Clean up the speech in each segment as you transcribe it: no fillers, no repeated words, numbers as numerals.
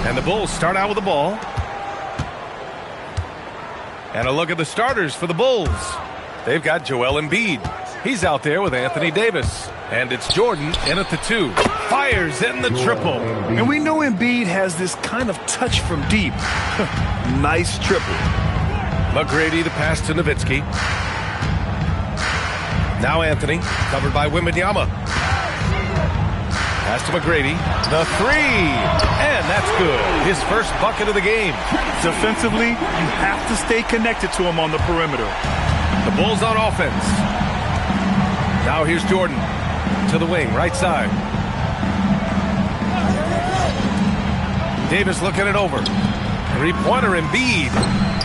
And the Bulls start out with the ball. And a look at the starters for the Bulls. They've got Joel Embiid. He's out there with Anthony Davis. And it's Jordan in at the 2. Fires in the triple. And we know Embiid has this kind of touch from deep. Nice triple. McGrady the pass to Nowitzki. Now Anthony, covered by Wembanyama. Pass to McGrady. The 3. And that's good. His first bucket of the game. Defensively, you have to stay connected to him on the perimeter. The Bulls on offense. Now here's Jordan to the wing, right side. Davis looking it over. Three-pointer Embiid.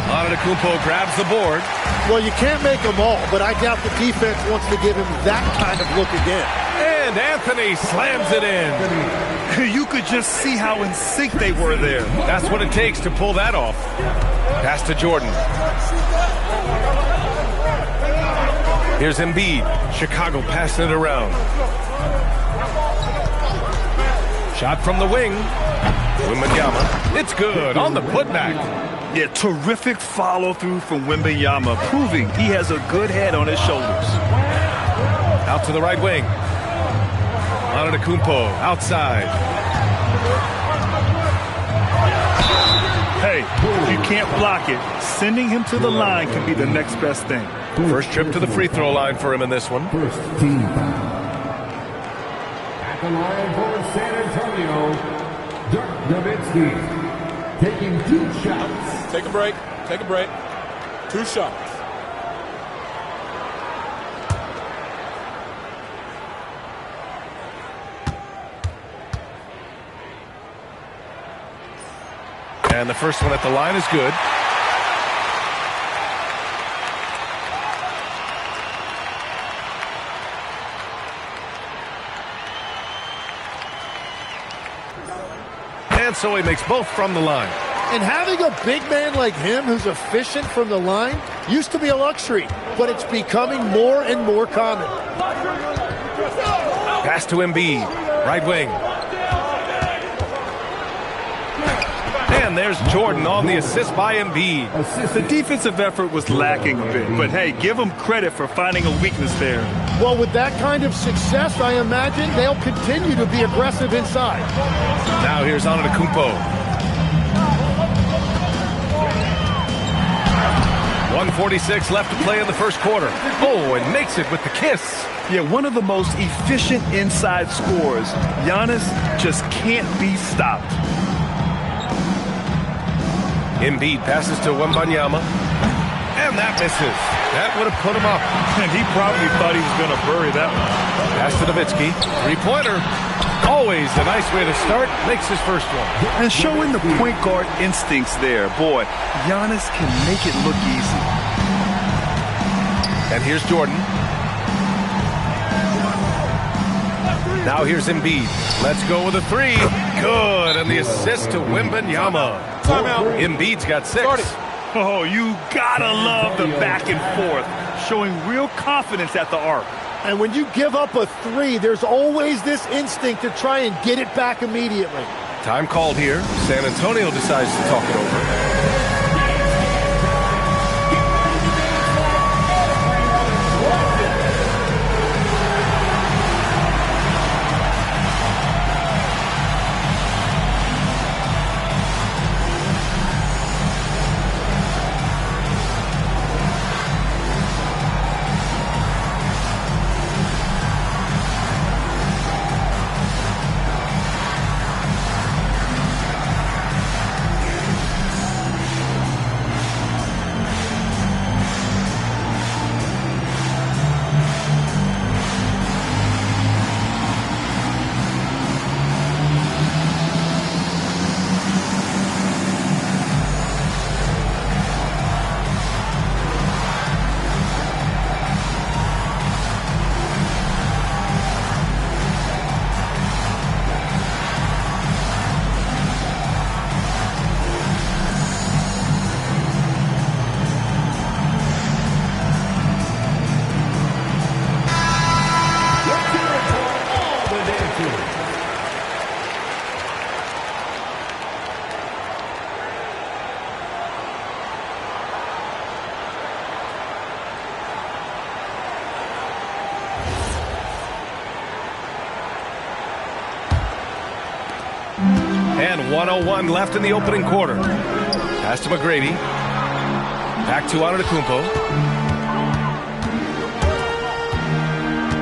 Antetokounmpo grabs the board. Well, you can't make them all, but I doubt the defense wants to give him that kind of look again. And Anthony slams it in. You could just see how in sync they were there. That's what it takes to pull that off. Pass to Jordan. Here's Embiid. Chicago passing it around. Shot from the wing. Wembanyama. It's good on the putback. Yeah, terrific follow-through from Wembanyama, proving he has a good head on his shoulders. Out to the right wing. Antetokounmpo outside. Hey, if you can't block it, sending him to the line can be the next best thing. First trip to the free throw line for him in this one. First team foul. At the line for San Antonio, Dirk Nowitzki, taking 2 shots. Take a break. Take a break. 2 shots. And the first one at the line is good. And so he makes both from the line. And having a big man like him who's efficient from the line used to be a luxury, but it's becoming more and more common. Pass to Embiid, right wing. And there's Jordan on the assist by Embiid. The defensive effort was lacking a bit, but hey, give them credit for finding a weakness there. Well, with that kind of success, I imagine they'll continue to be aggressive inside. Now here's Antetokounmpo. 1:46 left to play in the first quarter. Oh, and makes it with the kiss. Yeah, one of the most efficient inside scorers. Giannis just can't be stopped. Embiid passes to Wembanyama. And that misses. That would have put him up. And he probably thought he was going to bury that one. Pass to Nowitzki. Three-pointer. Always a nice way to start. Makes his first one. And showing the point guard instincts there. Boy, Giannis can make it look easy. And here's Jordan. Now here's Embiid. Let's go with a 3. Good. And the assist to Wembanyama. Timeout. Embiid's got 6. Oh, you gotta love the back and forth. Showing real confidence at the arc. And when you give up a 3, there's always this instinct to try and get it back immediately. Time called here. San Antonio decides to talk it over. And 1:01 left in the opening quarter. Pass to McGrady. Back to Antetokounmpo.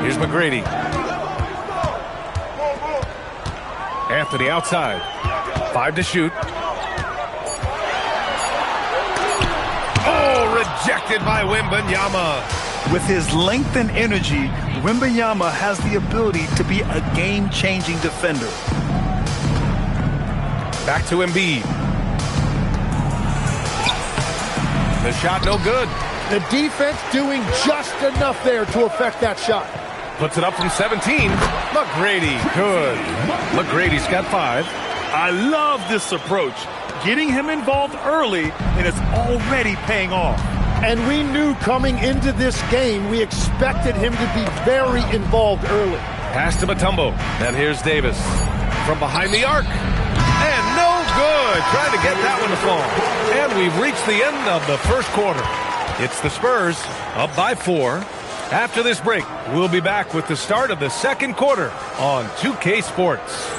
Here's McGrady. Anthony outside. 5 to shoot. Oh, rejected by Wembanyama. With his length and energy, Wembanyama has the ability to be a game-changing defender. Back to Embiid. The shot no good. The defense doing just enough there to affect that shot. Puts it up from 17. McGrady, good. McGrady's got 5. I love this approach. Getting him involved early, and it's already paying off. And we knew coming into this game, we expected him to be very involved early. Pass to Mutombo. And here's Davis. From behind the arc. And no good. Trying to get that one to fall. And we've reached the end of the first quarter. It's the Spurs up by 4. After this break, we'll be back with the start of the second quarter on 2K Sports.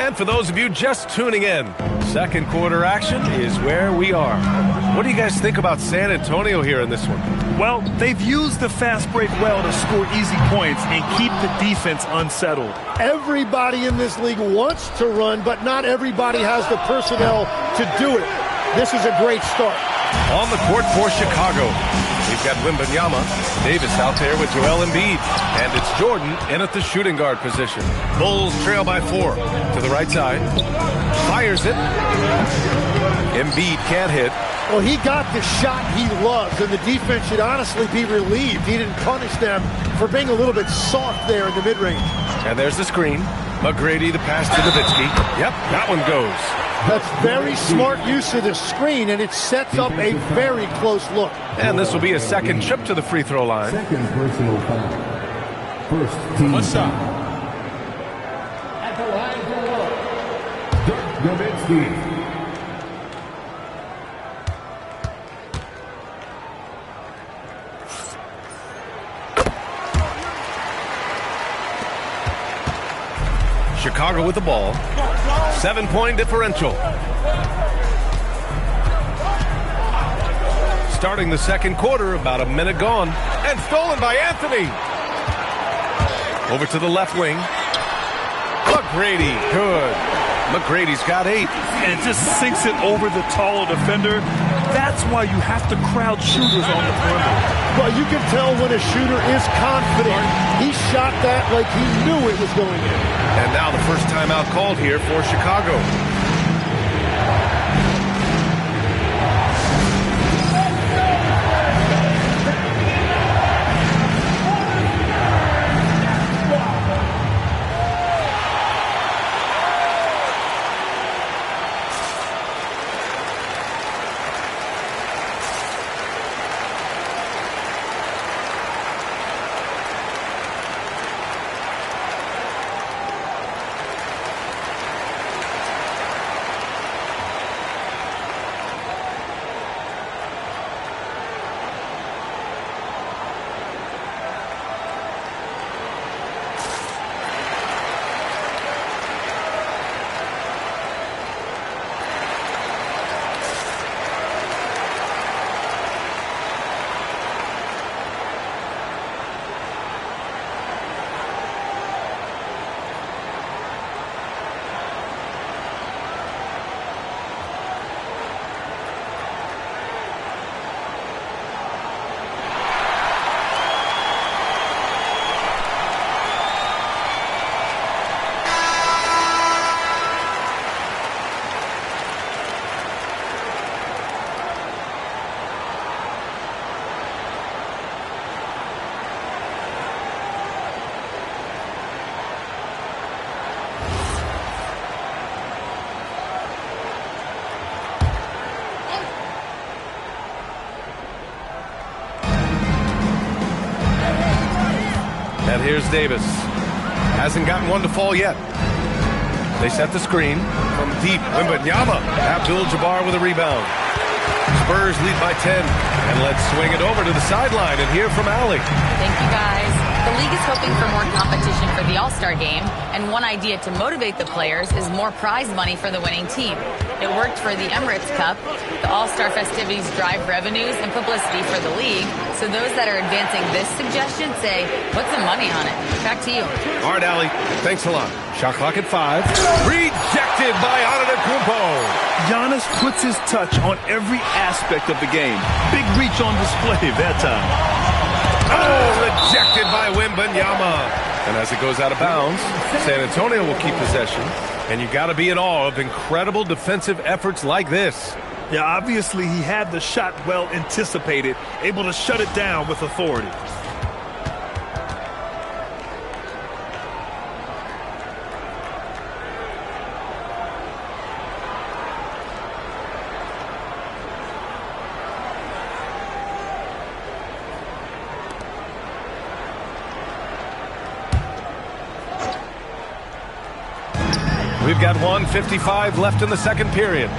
And for those of you just tuning in, second quarter action is where we are. What do you guys think about San Antonio here in this one? Well, they've used the fast break well to score easy points and keep the defense unsettled. Everybody in this league wants to run, but not everybody has the personnel to do it. This is a great start. On the court for Chicago, we've got Wembanyama, Davis out there with Joel Embiid, and it's Jordan in at the shooting guard position. Bulls trail by 4 to the right side. Fires it. Embiid can't hit. Well, he got the shot he loves, and the defense should honestly be relieved he didn't punish them for being a little bit soft there in the mid-range. And there's the screen. McGrady, the pass to Nowitzki. Yep, that one goes. That's very smart use of the screen, and it sets up a very close look. And this will be a second trip to the free throw line. Second personal foul. First team. One shot. At the line for Dirk Nowitzki. Chicago with the ball. 7-point differential. Starting the second quarter, about a minute gone. And stolen by Anthony. Over to the left wing. McGrady, good. McGrady's got 8. And it just sinks it over the taller defender. That's why you have to crowd shooters on the perimeter. Well, you can tell when a shooter is confident. He shot that like he knew it was going in. And now the first timeout called here for Chicago. here's Davis. Hasn't gotten one to fall yet. They set the screen from deep. Wembanyama. Abdul-Jabbar with a rebound. Spurs lead by 10. And let's swing it over to the sideline and hear from Allie. Thank you, guys. The league is hoping for more competition for the All-Star game, and one idea to motivate the players is more prize money for the winning team. It worked for the Emirates Cup. The All-Star festivities drive revenues and publicity for the league, so those that are advancing this suggestion say, what's the money on it? Back to you. All right, Allie. Thanks a lot. Shot clock at 5. Rejected by Antetokounmpo. Giannis puts his touch on every aspect of the game. Big reach on display that time. Oh, rejected by Wembanyama. And as it goes out of bounds, San Antonio will keep possession. And you got to be in awe of incredible defensive efforts like this. Yeah, obviously he had the shot well anticipated, able to shut it down with authority. We've got 1:55 left in the second period.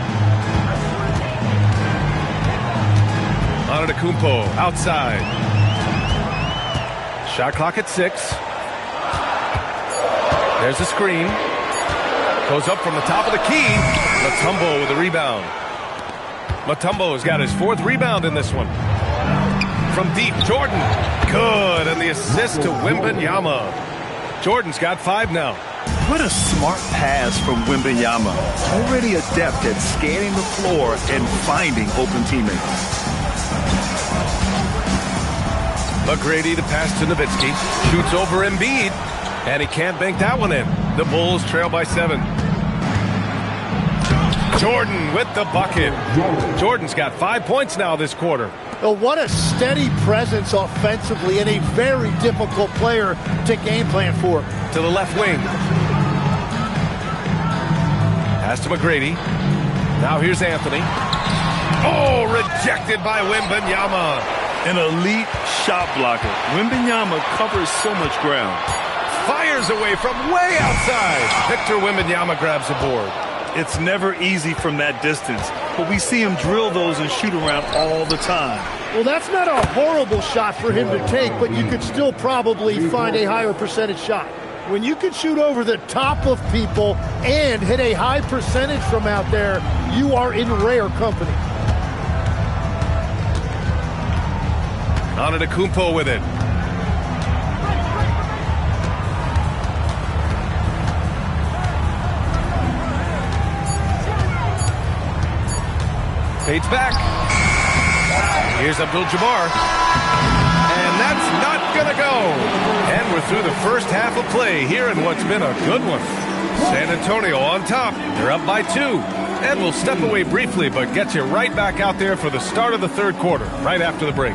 Antetokounmpo outside. Shot clock at 6. There's a screen. Goes up from the top of the key. Mutombo with a rebound. Mutombo's got his 4th rebound in this one. From deep, Jordan. Good, and the assist to Wembanyama. Jordan's got 5 now. What a smart pass from Wembanyama. Already adept at scanning the floor and finding open teammates. McGrady to pass to Nowitzki. Shoots over Embiid. And he can't bank that one in. The Bulls trail by 7. Jordan with the bucket. Jordan's got 5 points now this quarter. Oh, what a steady presence offensively and a very difficult player to game plan for. To the left wing. Pass to McGrady. Now here's Anthony. Oh, rejected by Wembanyama. An elite shot blocker. Wembanyama covers so much ground. Fires away from way outside. Victor Wembanyama grabs the board. It's never easy from that distance, but we see him drill those and shoot around all the time. Well, that's not a horrible shot for him to take, but you could still probably find a higher percentage shot. When you can shoot over the top of people and hit a high percentage from out there, you are in rare company. Antetokounmpo with it. Fades back. Here's Abdul-Jabbar. And that's not going to go. And we're through the first half of play here in what's been a good one. San Antonio on top. They're up by 2. And we'll step away briefly, but get you right back out there for the start of the third quarter, right after the break.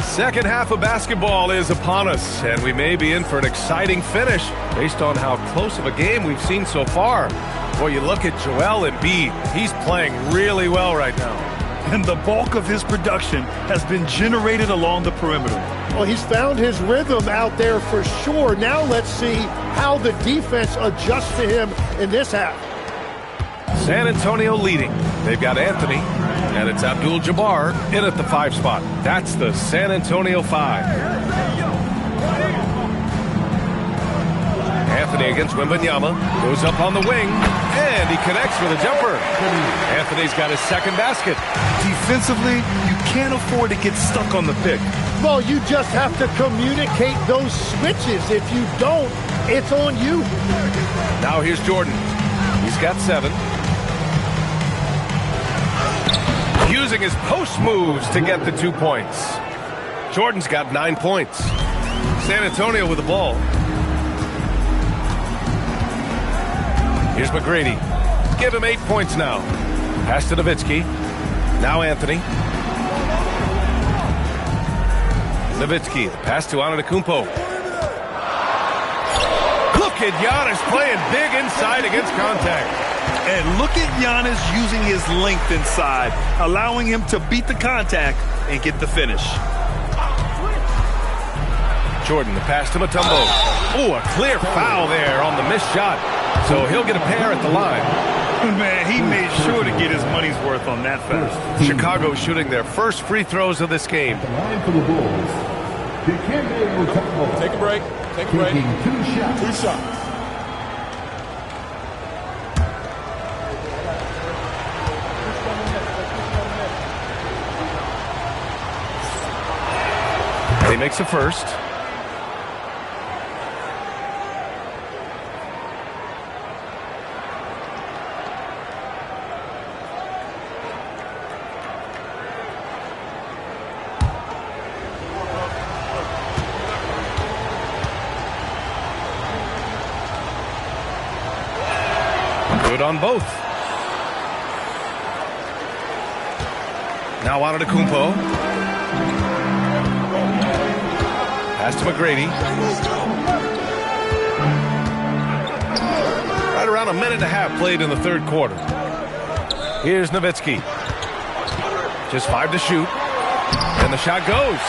Second half of basketball is upon us, and we may be in for an exciting finish based on how close of a game we've seen so far. Boy, you look at Joel Embiid. He's playing really well right now. And the bulk of his production has been generated along the perimeter. Well, he's found his rhythm out there for sure. Now let's see how the defense adjusts to him in this half. San Antonio leading. They've got Anthony, and it's Abdul-Jabbar in at the 5 spot. That's the San Antonio 5. Anthony against Wembanyama. Goes up on the wing, and he connects with a jumper. Anthony's got his second basket. Defensively, you can't afford to get stuck on the pick. Well, you just have to communicate those switches. If you don't, it's on you. Now here's Jordan. He's got 7. Using his post moves to get the 2 points. Jordan's got 9 points. San Antonio with the ball. Here's McGrady. Give him 8 points now. Pass to Nowitzki. Now Anthony. Nowitzki. Pass to Antetokounmpo. Look at Giannis playing big inside against contact. And look at Giannis using his length inside, allowing him to beat the contact and get the finish. Jordan, the pass to Mutombo. Oh, a clear foul there on the missed shot. So he'll get a pair at the line. Man, he made sure to get his money's worth on that foul. Chicago shooting their first free throws of this game. Line for the Bulls. Dikembe Mutombo. Take a break. Take a break. Taking 2 shots. 2 shots. He makes a first. Good on both. Now Antetokounmpo. Pass to McGrady. Right around a minute and a half played in the third quarter. Here's Nowitzki. Just 5 to shoot. And the shot goes.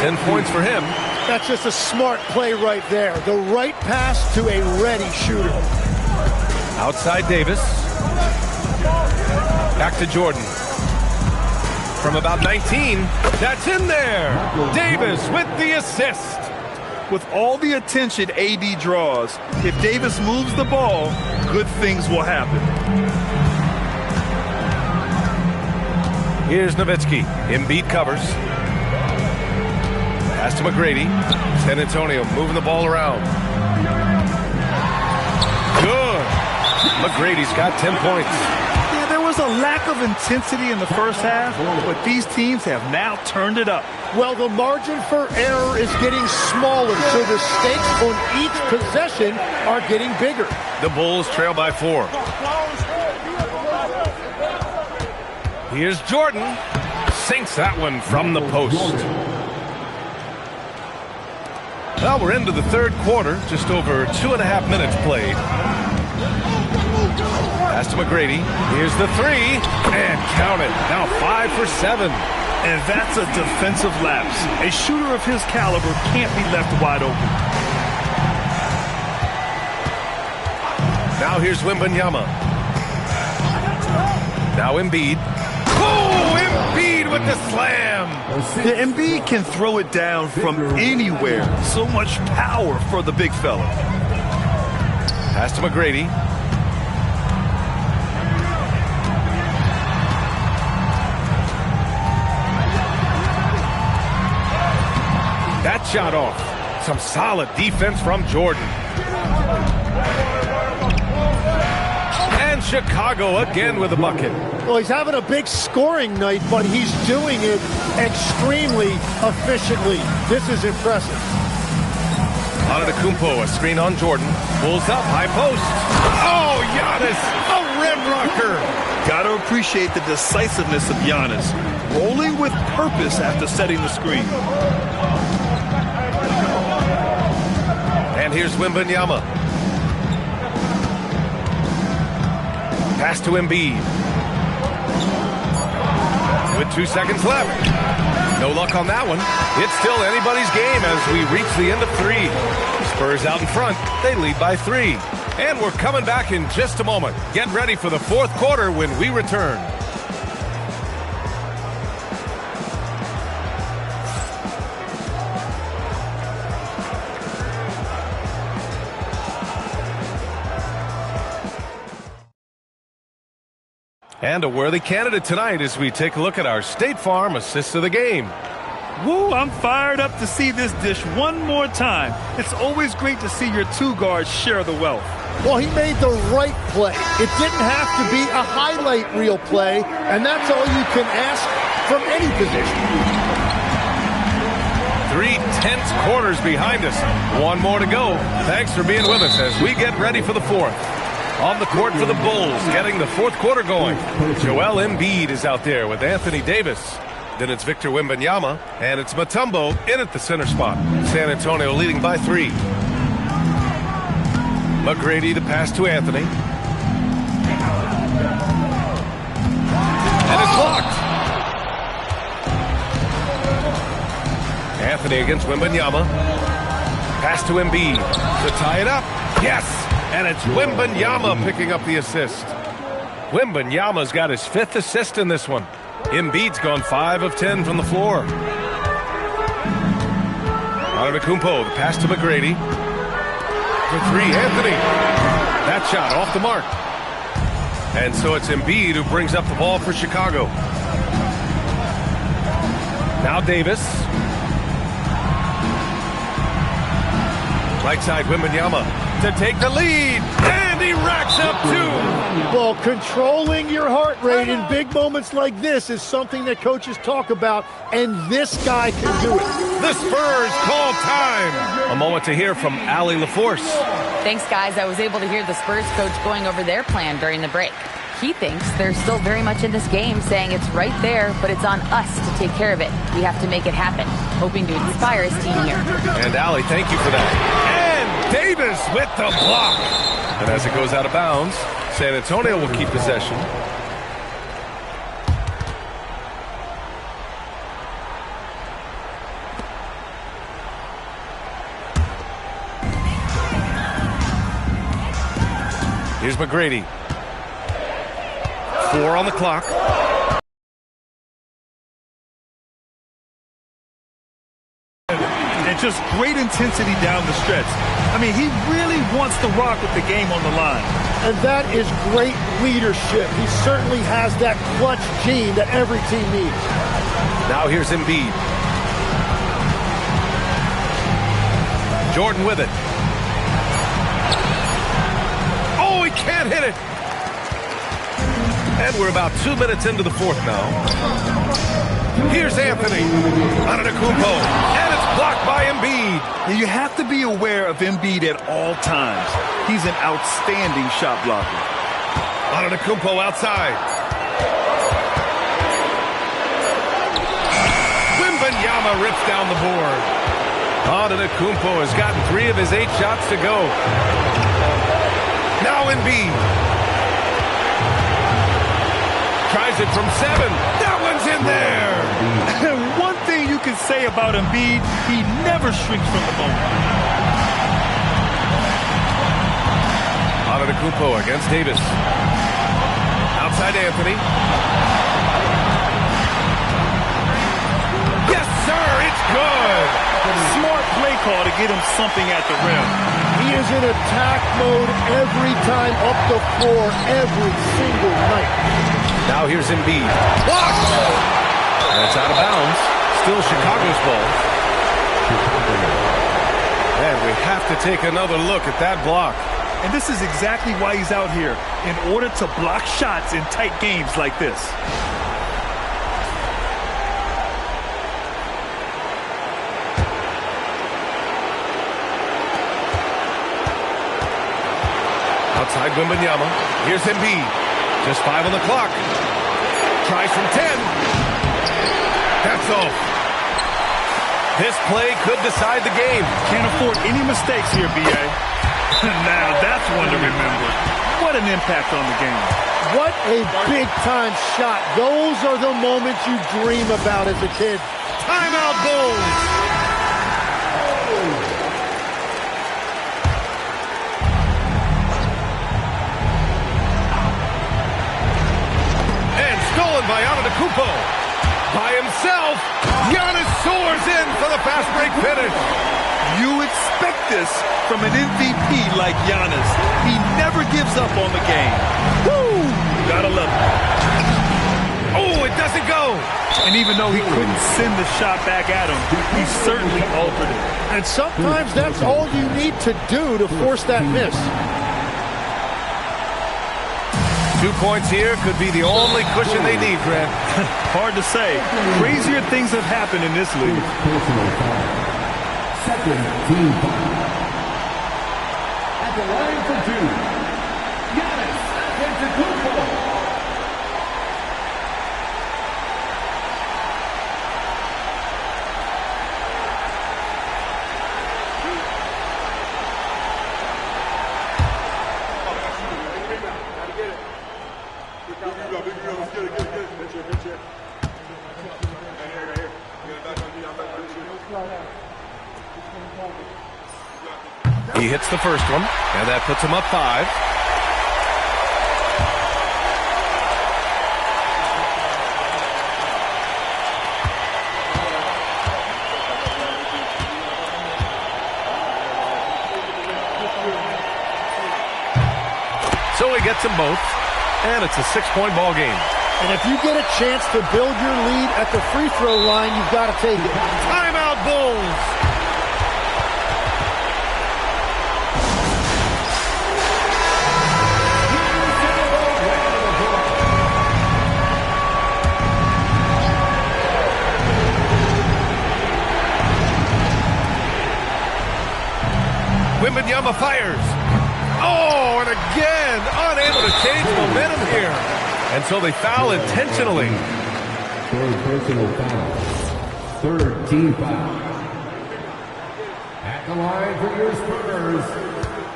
10 points for him. That's just a smart play right there. The right pass to a ready shooter. Outside Davis. Back to Jordan. From about 19, that's in there. Davis with the assist. With all the attention AD draws, if Davis moves the ball, good things will happen. Here's Nowitzki. Embiid covers. Pass to McGrady. San Antonio moving the ball around. Good. McGrady's got 10 points. Yeah, there was a lack of intensity in the first half, but these teams have now turned it up. Well, the margin for error is getting smaller, so the stakes on each possession are getting bigger. The Bulls trail by 4. Here's Jordan. Sinks that one from the post. Well, we're into the third quarter. Just over 2.5 minutes played. Pass to McGrady. Here's the 3. And count it. Now 5 for 7. And that's a defensive lapse. A shooter of his caliber can't be left wide open. Now here's Wembanyama. Now Embiid. Oh, Embiid with the slam. The Embiid can throw it down from anywhere. So much power for the big fella. Pass to McGrady. That shot off. Some solid defense from Jordan. And Chicago again with a bucket. Well, he's having a big scoring night, but he's doing it extremely efficiently. This is impressive. Antetokounmpo, a screen on Jordan. Pulls up, high post. Oh, Giannis, a rim rocker. Gotta appreciate the decisiveness of Giannis. Rolling with purpose after setting the screen. And here's Wembanyama. Pass to Embiid. With 2 seconds left. No luck on that one. It's still anybody's game as we reach the end of 3. Spurs out in front. They lead by 3. And we're coming back in just a moment. Get ready for the fourth quarter when we return. And a worthy candidate tonight as we take a look at our State Farm assist of the game. Woo, I'm fired up to see this dish one more time. It's always great to see your two guards share the wealth. Well, he made the right play. It didn't have to be a highlight reel play, and that's all you can ask from any position. 3 tense quarters behind us. One more to go. Thanks for being with us as we get ready for the fourth. On the court for the Bulls, getting the fourth quarter going. Joel Embiid is out there with Anthony Davis. Then it's Victor Wembanyama, and it's Mutombo in at the center spot. San Antonio leading by 3. McGrady the pass to Anthony. And it's blocked. Anthony against Wembanyama. Pass to Embiid to tie it up. Yes! And it's Wembanyama picking up the assist. Wembanyama's got his 5th assist in this one. Embiid's gone 5 of 10 from the floor. Antetokounmpo, the pass to McGrady. For 3, Anthony. That shot off the mark. And so it's Embiid who brings up the ball for Chicago. Now Davis. Right side, Wembanyama to take the lead. And he racks up 2. Well, controlling your heart rate in big moments like this is something that coaches talk about, and this guy can do it. The Spurs call time. A moment to hear from Allie LaForce. Thanks, guys. I was able to hear the Spurs coach going over their plan during the break. He thinks they're still very much in this game, saying it's right there, but it's on us to take care of it. We have to make it happen, hoping to inspire his team here. And Allie, thank you for that. And Davis with the block. And as it goes out of bounds, San Antonio will keep possession. Here's McGrady. 4 on the clock. And just great intensity down the stretch. I mean, he really wants to rock with the game on the line. And that is great leadership. He certainly has that clutch gene that every team needs. Now here's Embiid. Jordan with it. Oh, he can't hit it. And we're about 2 minutes into the fourth now. Here's Anthony. Antetokounmpo. And it's blocked by Embiid. You have to be aware of Embiid at all times. He's an outstanding shot blocker. Antetokounmpo outside. Wembanyama rips down the board. Antetokounmpo has gotten 3 of his 8 shots to go. Now Embiid. Tries it from 7. That one's in there. One thing you can say about Embiid, he never shrinks from the moment. Antetokounmpo against Davis. Outside Anthony. Yes, sir, it's good. Smart play call to get him something at the rim. He is in attack mode every time up the floor, every single night. Now here's Embiid. Blocked! And it's out of bounds. Still Chicago's ball. And we have to take another look at that block. And this is exactly why he's out here, in order to block shots in tight games like this. Outside Wembanyama. Here's Embiid. Just 5 on the clock. Tries from 10. That's off. This play could decide the game. Can't afford any mistakes here, B.A. Now that's one to remember. What an impact on the game. What a big-time shot. Those are the moments you dream about as a kid. Timeout Bulls. And stolen by Antetokounmpo. By himself, Giannis soars in for the fast break finish. You expect this from an MVP like Giannis. He never gives up on the game. Woo! Gotta love it. it doesn't go. And even though he couldn't send the shot back at him, he certainly altered it. And sometimes that's all you need to do to force that miss. 2 points here could be the only cushion they need, Grant. Hard to say. Crazier things have happened in this league. Personal foul. Second team foul. At the line for two, Giannis Antetokounmpo. He hits the first one, and that puts him up 5. So he gets them both, and it's a 6-point ball game. And if you get a chance to build your lead at the free throw line, you've got to take it. Timeout, Bulls! Wembanyama fires. Oh, and again, unable to change momentum here. And so they foul intentionally. Third personal foul. Third team foul. At the line for your Spurs,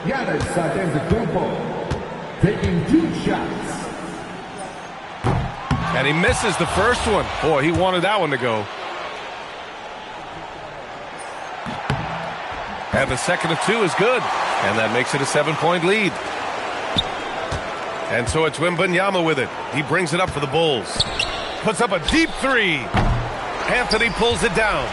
Giannis Antetokounmpo taking 2 shots. And he misses the first one. Boy, he wanted that one to go. And the second of 2 is good. And that makes it a 7-point lead. And so it's Wembanyama with it. He brings it up for the Bulls. Puts up a deep 3. Anthony pulls it down.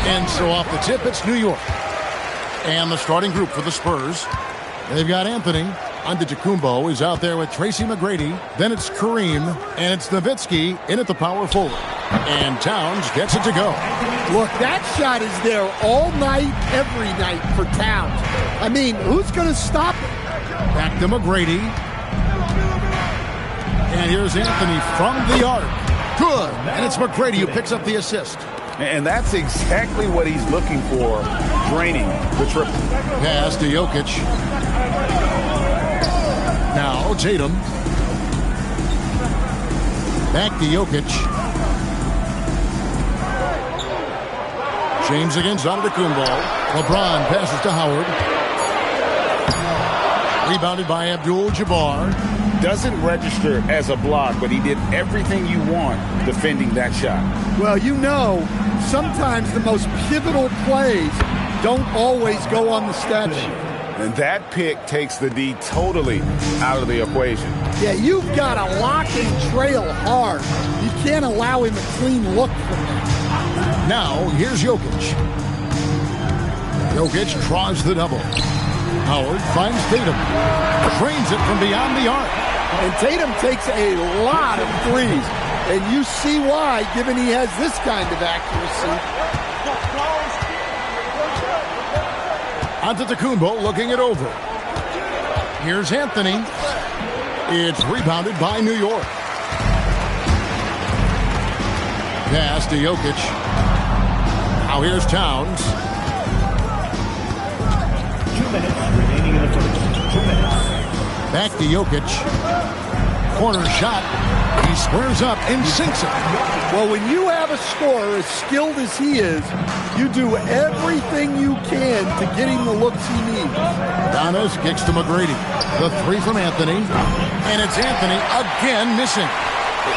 And so off the tip, it's New York. And the starting group for the Spurs. They've got Anthony. Antetokounmpo is out there with Tracy McGrady. Then it's Kareem. And it's Nowitzki in at the power forward. And Towns gets it to go. Look, that shot is there all night, every night for Towns. I mean, who's going to stop it? Back to McGrady. And here's Anthony from the arc. Good. And it's McGrady who picks up the assist. And that's exactly what he's looking for, draining the triple. Pass to Jokic. Now Tatum. Back to Jokic. James against Antetokounmpo. LeBron passes to Howard. Rebounded by Abdul-Jabbar. Doesn't register as a block, but he did everything you want defending that shot. Well, you know, sometimes the most pivotal plays don't always go on the stat sheet. And that pick takes the D totally out of the equation. Yeah, you've got to lock and trail hard. You can't allow him a clean look from that. Now, here's Jokic. Jokic draws the double. Howard finds Tatum. Trains it from beyond the arc. And Tatum takes a lot of threes. And you see why, given he has this kind of accuracy. Antetokounmpo looking it over. Here's Anthony. It's rebounded by New York. Pass to Jokic. Now here's Towns. 2 minutes remaining in the first. 2 minutes. Back to Jokic. Corner shot. He squares up and sinks it. Well, when you have a scorer as skilled as he is, you do everything you can to get him the looks he needs. Giannis kicks to McGrady. The three from Anthony. And it's Anthony again missing.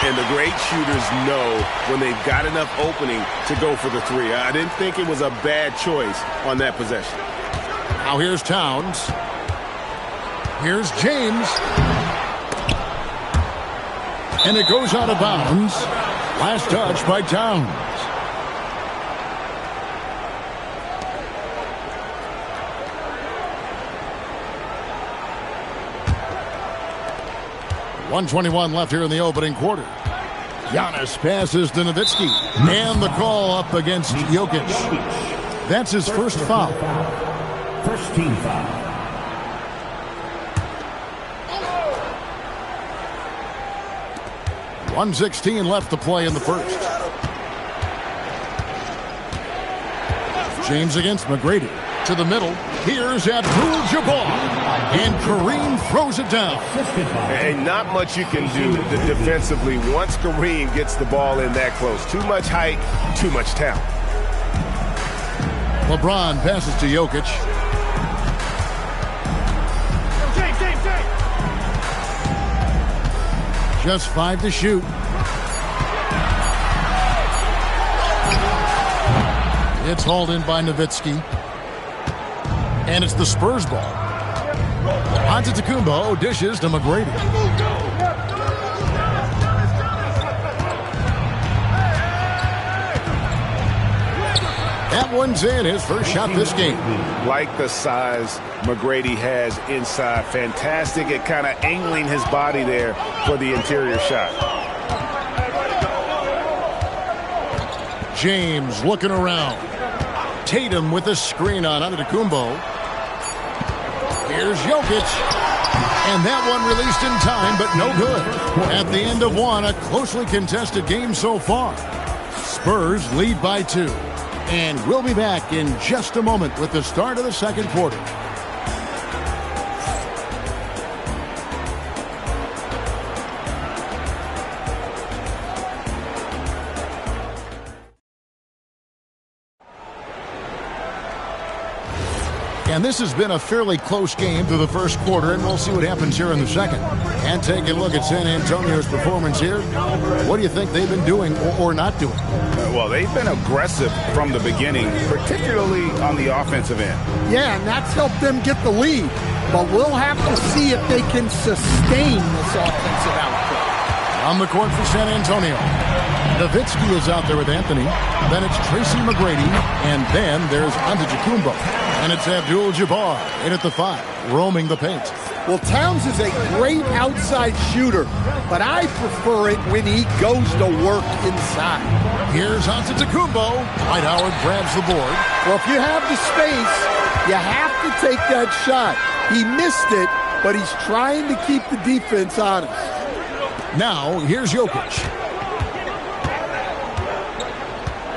And the great shooters know when they've got enough opening to go for the three. I didn't think it was a bad choice on that possession. Now here's Towns. Here's James. And it goes out of bounds. Last touch by Towns. .121 left here in the opening quarter. Giannis passes to Nowitzki. And the call up against Jokic. That's his first foul. First team foul. .116 left to play in the first. James against McGrady. To the middle. Here's Abdul-Jabbar. And Kareem throws it down. And not much you can do defensively once Kareem gets the ball in that close. Too much height, too much talent. LeBron passes to Jokic. Just 5 to shoot. It's hauled in by Nowitzki. And it's the Spurs ball. Antetokounmpo dishes to McGrady. That one's in, his first shot this game. Like the size McGrady has inside. Fantastic at kind of angling his body there for the interior shot. James looking around. Tatum with a screen on Antetokounmpo. Here's Jokic. And that one released in time, but no good. At the end of one, a closely contested game so far. Spurs lead by 2. And we'll be back in just a moment with the start of the second quarter. And this has been a fairly close game through the first quarter, and we'll see what happens here in the second. And take a look at San Antonio's performance here. What do you think they've been doing or not doing? Well, they've been aggressive from the beginning, particularly on the offensive end. Yeah, and that's helped them get the lead. But we'll have to see if they can sustain this offensive output. On the court for San Antonio. Nowitzki is out there with Anthony. Then it's Tracy McGrady. And then there's Antetokounmpo. And it's Abdul-Jabbar in at the 5, roaming the paint. Well, Towns is a great outside shooter, but I prefer it when he goes to work inside. Here's Antetokounmpo. Dwight Howard grabs the board. Well, if you have the space, you have to take that shot. He missed it, but he's trying to keep the defense honest. Now, here's Jokic.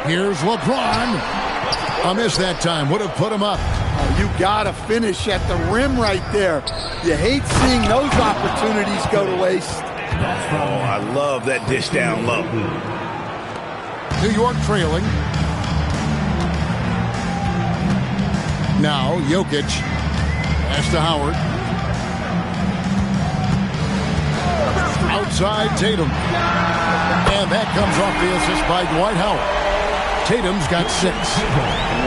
Here's LeBron. A miss that time. Would have put him up. Oh, you got to finish at the rim right there. You hate seeing those opportunities go to waste. Oh, I love that dish down low. New York trailing. Now, Jokic. Pass to Howard. Outside Tatum. And that comes off the assist by Dwight Howard. Tatum's got 6.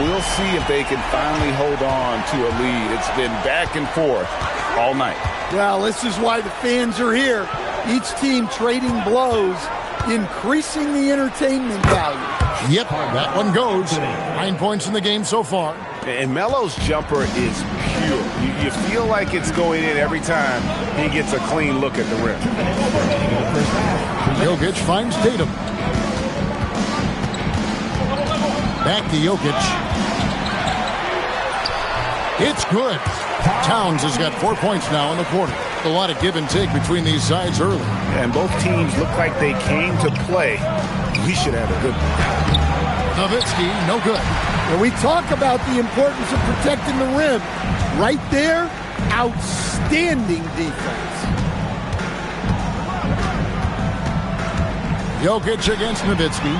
We'll see if they can finally hold on to a lead. It's been back and forth all night. Well, this is why the fans are here. Each team trading blows, increasing the entertainment value. Yep, that one goes. 9 points in the game so far. And Melo's jumper is pure. You feel like it's going in every time he gets a clean look at the rim. Jokic finds Tatum. Back to Jokic. It's good. Towns has got 4 points now in the quarter. A lot of give and take between these sides early. And both teams look like they came to play. We should have a good one. Nowitzki, no good. When we talk about the importance of protecting the rim, right there, outstanding defense. Jokic against Nowitzki.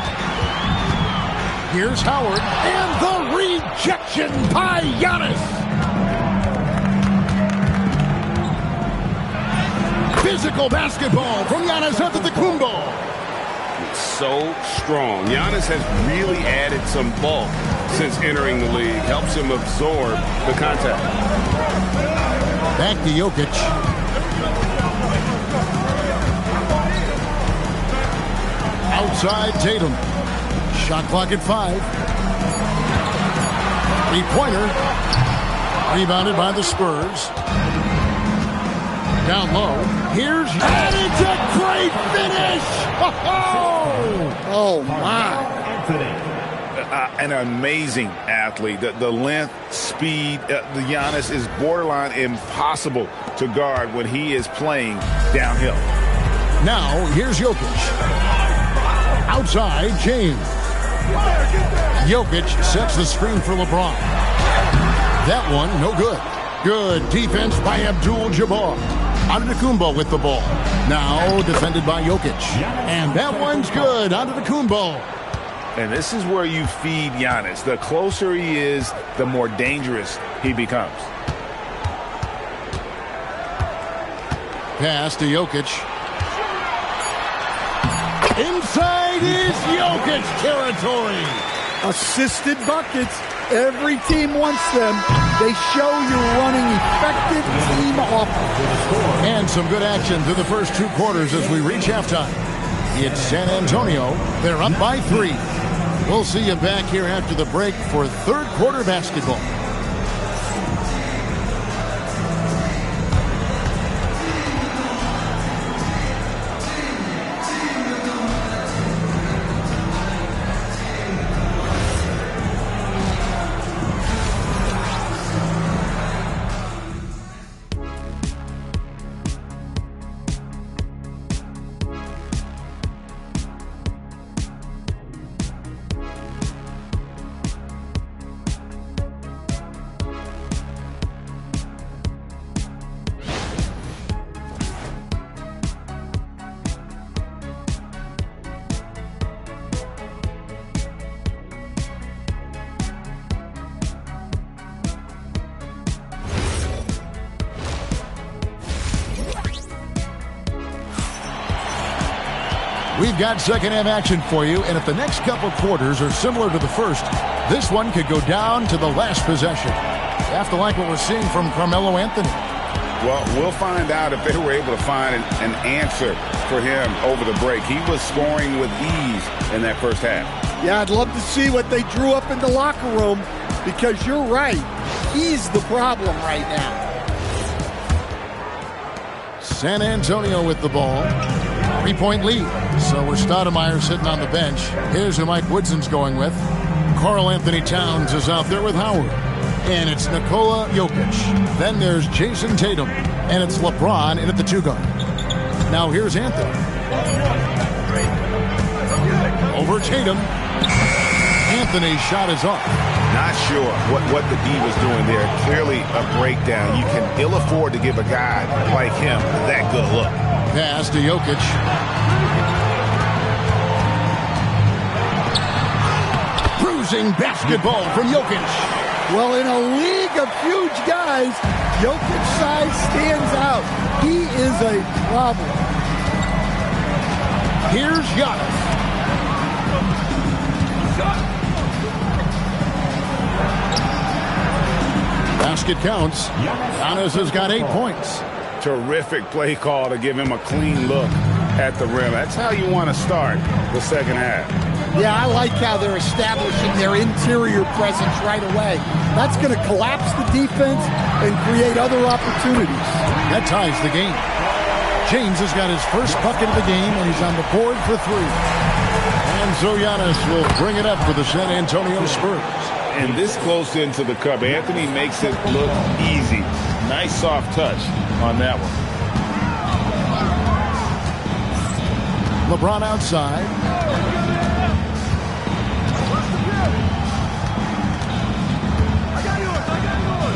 Here's Howard, and the rejection by Giannis. Physical basketball from Giannis Antetokounmpo. So strong. Giannis has really added some bulk since entering the league. Helps him absorb the contact. Back to Jokic. Outside Tatum. Shot clock at 5. 3-pointer. Rebounded by the Spurs. Down low. Here's... And it's a great finish! Oh, my. An amazing athlete. The length, speed, the Giannis is borderline impossible to guard when he is playing downhill. Now, here's Jokic. Outside, James. Jokic sets the screen for LeBron. That one, no good. Good defense by Abdul-Jabbar. Antetokounmpo with the ball. Now defended by Jokic. And that one's good. Antetokounmpo. And this is where you feed Giannis. The closer he is, the more dangerous he becomes. Pass to Jokic. Inside is Jokic territory. Assisted buckets. Every team wants them. They show you're running effective team offense. And some good action through the first 2 quarters as we reach halftime. It's San Antonio. They're up by 3. We'll see you back here after the break for third quarter basketball. We've got second-half action for you, and if the next couple quarters are similar to the first, this one could go down to the last possession. You have to like what we're seeing from Carmelo Anthony. Well, we'll find out if they were able to find an answer for him over the break. He was scoring with ease in that first half. Yeah, I'd love to see what they drew up in the locker room, because you're right. He's the problem right now. San Antonio with the ball. 3-point lead. So we're Stoudemire sitting on the bench. Here's who Mike Woodson's going with. Karl Anthony Towns is out there with Howard. And it's Nikola Jokic. Then there's Jason Tatum. And it's LeBron in at the 2 guard. Now here's Anthony. Over Tatum. Anthony's shot is off. Not sure what the D was doing there. Clearly a breakdown. You can ill afford to give a guy like him that good look. Pass to Jokic. Bruising basketball from Jokic. Well, in a league of huge guys, Jokic's size stands out. He is a problem. Here's Giannis. Basket counts. Giannis has got 8 points. Terrific play call to give him a clean look at the rim. That's how you want to start the second half. Yeah, I like how they're establishing their interior presence right away. That's going to collapse the defense and create other opportunities. That ties the game. James has got his first bucket of the game, and he's on the board for 3. And so Giannis will bring it up for the San Antonio Spurs. And this close into the cup, Anthony makes it look easy. Nice soft touch on that one. LeBron outside.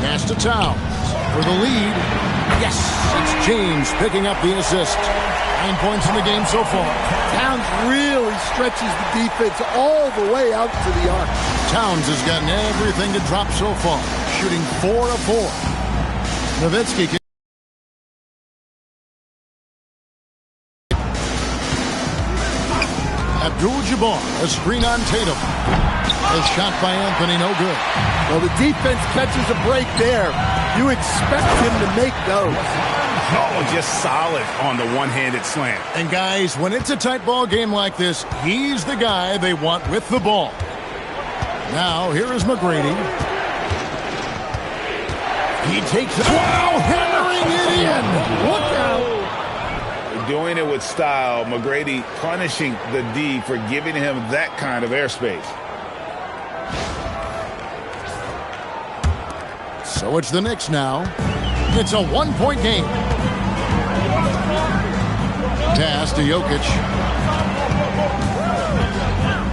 Pass to Towns for the lead. Yes, it's James picking up the assist. 9 points in the game so far. Towns really stretches the defense all the way out to the arc. Towns has gotten everything to drop so far, shooting 4 of 4. Nowitzki. Abdul-Jabbar, a screen on Tatum. A shot by Anthony, no good. Well, the defense catches a break there. You expect him to make those. Oh, just solid on the one-handed slam. And guys, when it's a tight ball game like this, he's the guy they want with the ball. Now, here is McGrady. He takes it. Wow, hammering it in. Look out. Doing it with style. McGrady punishing the D for giving him that kind of airspace. So it's the Knicks now. It's a 1-point game. Pass to Jokic.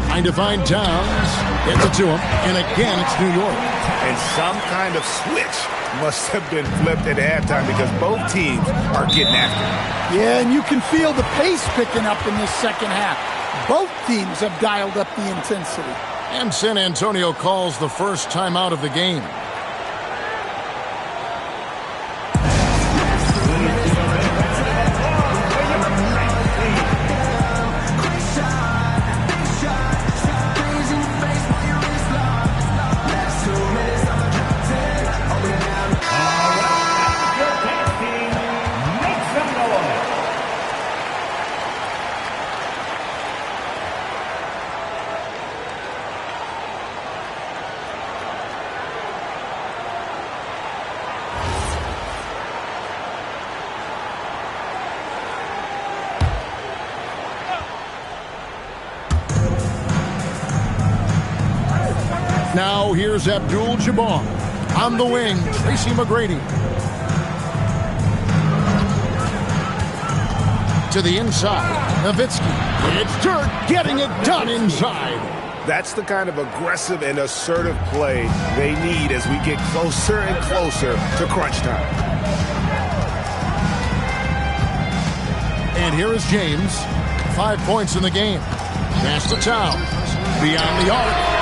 Trying to find Towns. Gets it to him. And again, it's New York. And some kind of switch must have been flipped at halftime because both teams are getting after it. Yeah, and you can feel the pace picking up in this second half. Both teams have dialed up the intensity. And San Antonio calls the first timeout of the game. Now here's Abdul-Jabbar. On the wing, Tracy McGrady. To the inside, Nowitzki. It's Dirk getting it done inside. That's the kind of aggressive and assertive play they need as we get closer and closer to crunch time. And here is James. 5 points in the game. Pass to Towns. Beyond the arc.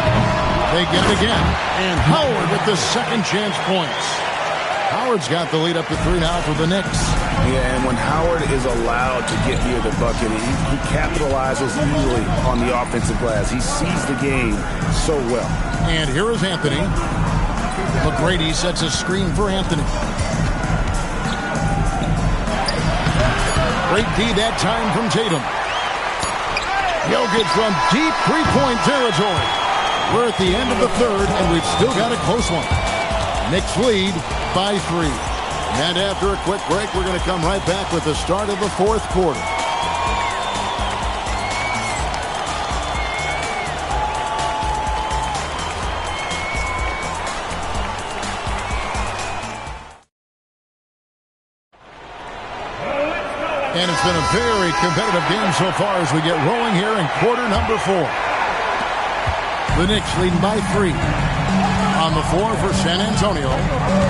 They get it again. And Howard with the second chance points. Howard's got the lead up to 3 now for the Knicks. Yeah, and when Howard is allowed to get near the bucket, he capitalizes easily on the offensive glass. He sees the game so well. And here is Anthony. McGrady sets a screen for Anthony. Great D that time from Tatum. Jokic from deep three-point territory. We're at the end of the third, and we've still got a close one. Knicks lead by 3. And after a quick break, we're going to come right back with the start of the fourth quarter. And it's been a very competitive game so far as we get rolling here in quarter number 4. The Knicks leading by 3. On the floor for San Antonio,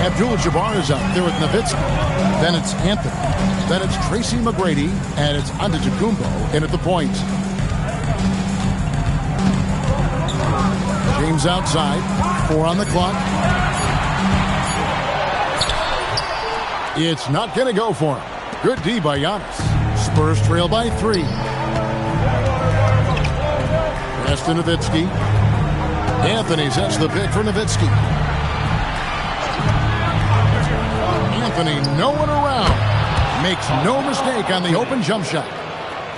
Abdul-Jabbar is out there with Nowitzki. Then it's Anthony. Then it's Tracy McGrady. And it's Antetokounmpo in at the point. James outside. 4 on the clock. It's not going to go for him. Good D by Giannis. Spurs trail by 3. Pass to Nowitzki. Anthony sets the pick for Nowitzki. Anthony, no one around. Makes no mistake on the open jump shot.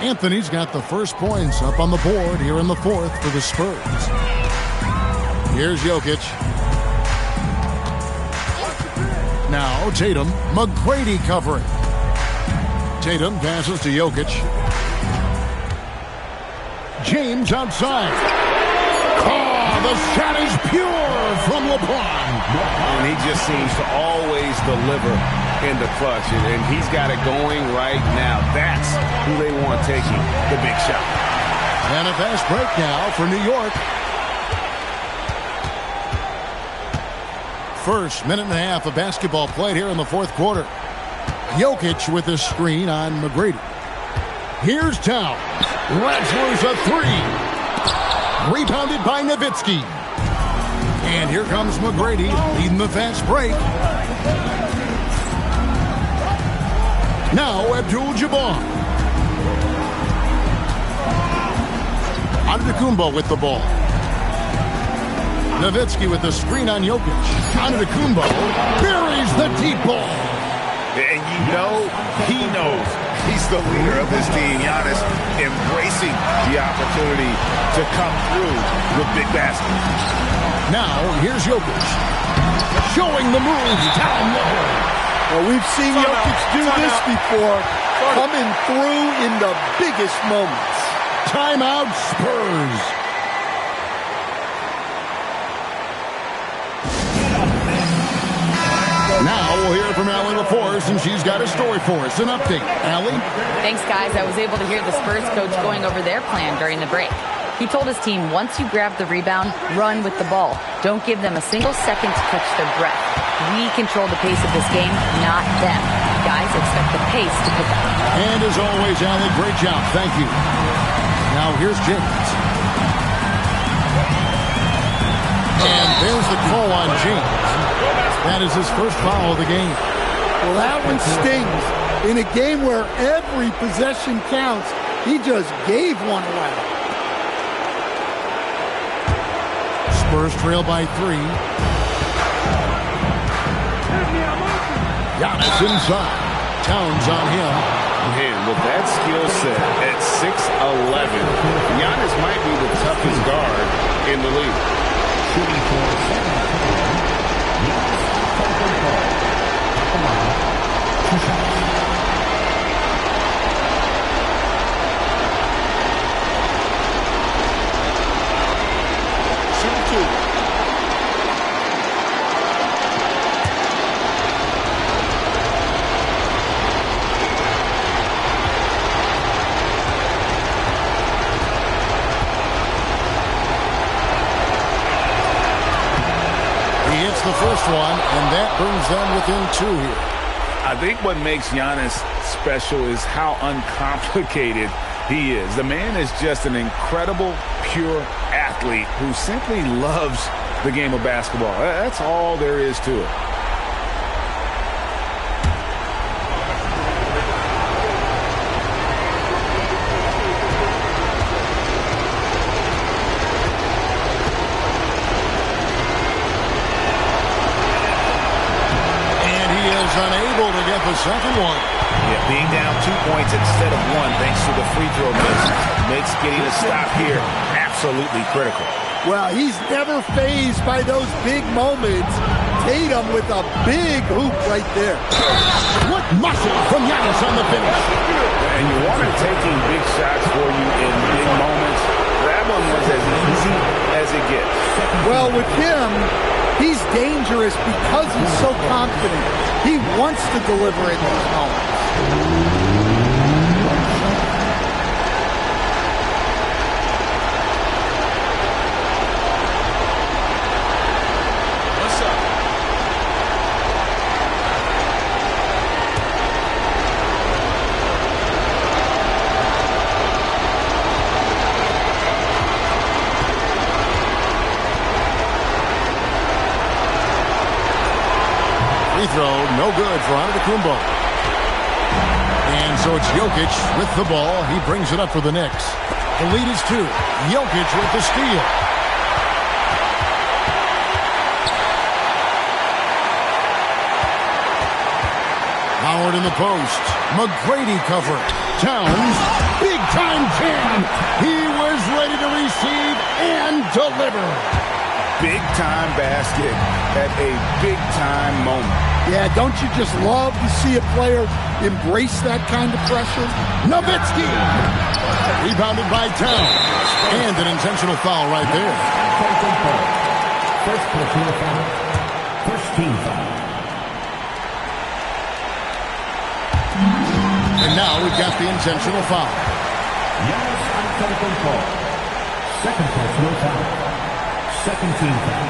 Anthony's got the first points up on the board here in the fourth for the Spurs. Here's Jokic. Now Tatum. McGrady covering. Tatum passes to Jokic. James outside. The shot is pure from LeBron. And he just seems to always deliver in the clutch. And he's got it going right now. That's who they want taking the big shot. And a fast break now for New York. First minute and a half of basketball played here in the fourth quarter. Jokic with a screen on McGrady. Here's Towns. Lets loose a 3. Rebounded by Nowitzki. And here comes McGrady leading the fast break. Now Abdul-Jabbar. Antetokounmpo with the ball. Nowitzki with the screen on Jokic. Antetokounmpo buries the deep ball. And you know, he knows he's the leader of this team. Giannis embracing the opportunity to come through with big baskets. Now, here's Jokic. Showing the moves down low. Well, we've seen Jokic do this before. Coming through in the biggest moments. Timeout Spurs. Now we'll hear from Allie LaForce, and she's got a story for us. An update. Allie? Thanks, guys. I was able to hear the Spurs coach going over their plan during the break. He told his team, once you grab the rebound, run with the ball. Don't give them a single second to catch their breath. We control the pace of this game, not them. Guys, expect the pace to pick up. And as always, Allie, great job. Thank you. Now here's James. And there's the call on James. That is his first foul of the game. Well, that one stings. In a game where every possession counts, he just gave one away. Spurs trail by 3. Giannis inside. Towns on him. Man, with that skill set at 6'11", Giannis might be the toughest guard in the league. Shooting for 7. Come on. 2 shots. The first one, and that brings them within 2 here. I think what makes Giannis special is how uncomplicated he is. The man is just an incredible, pure athlete who simply loves the game of basketball. That's all there is to it. is unable to get the second one. Yeah, being down 2 points instead of 1 thanks to the free throw miss makes getting a stop here absolutely critical. Well, he's never fazed by those big moments. Tatum with a big hoop right there. What muscle from Giannis on the finish. And you want him taking big shots for you in big moments. That one was as easy as it gets. Well, with him, he's dangerous because he's so confident. He wants to deliver in these moments. Free throw, no good for Antetokounmpo. And so it's Jokic with the ball. He brings it up for the Knicks. The lead is 2. Jokic with the steal. Howard in the post. McGrady cover. Towns, big time jam. He was ready to receive and deliver. Big time basket at a big time moment. Yeah, don't you just love to see a player embrace that kind of pressure? Nowitzki. Rebounded by Towns. And an intentional foul right there. First personal foul. First team foul. And now we've got the intentional foul. Giannis Antetokounmpo. Second personal foul. Second team foul.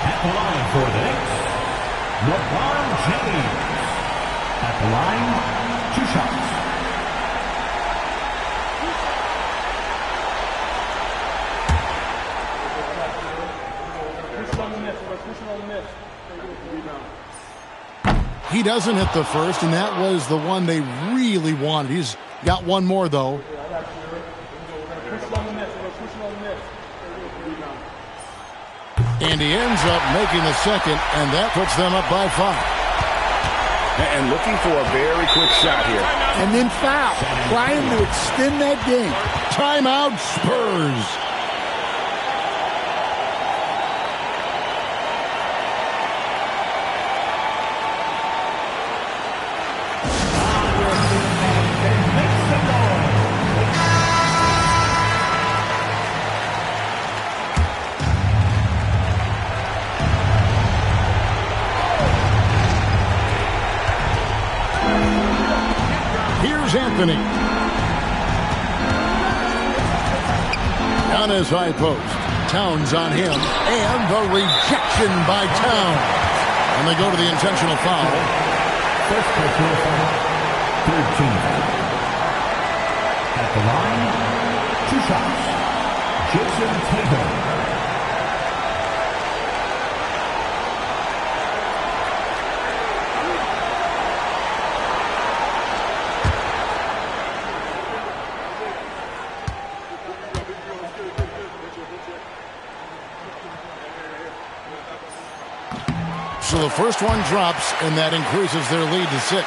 At the line for the Knicks, LeBron James. At the line, 2 shots. He doesn't hit the first, and that was the one they really wanted. He's got one more, though. And he ends up making the second, and that puts them up by 5. And looking for a very quick shot here. And then foul, trying to extend that game. Timeout, Spurs. Anthony. Giannis high post. Towns on him. And the rejection by Towns. And they go to the intentional foul. First personal foul. Third team foul. At the line, 2 shots. Jason Tatum. So the first one drops, and that increases their lead to 6.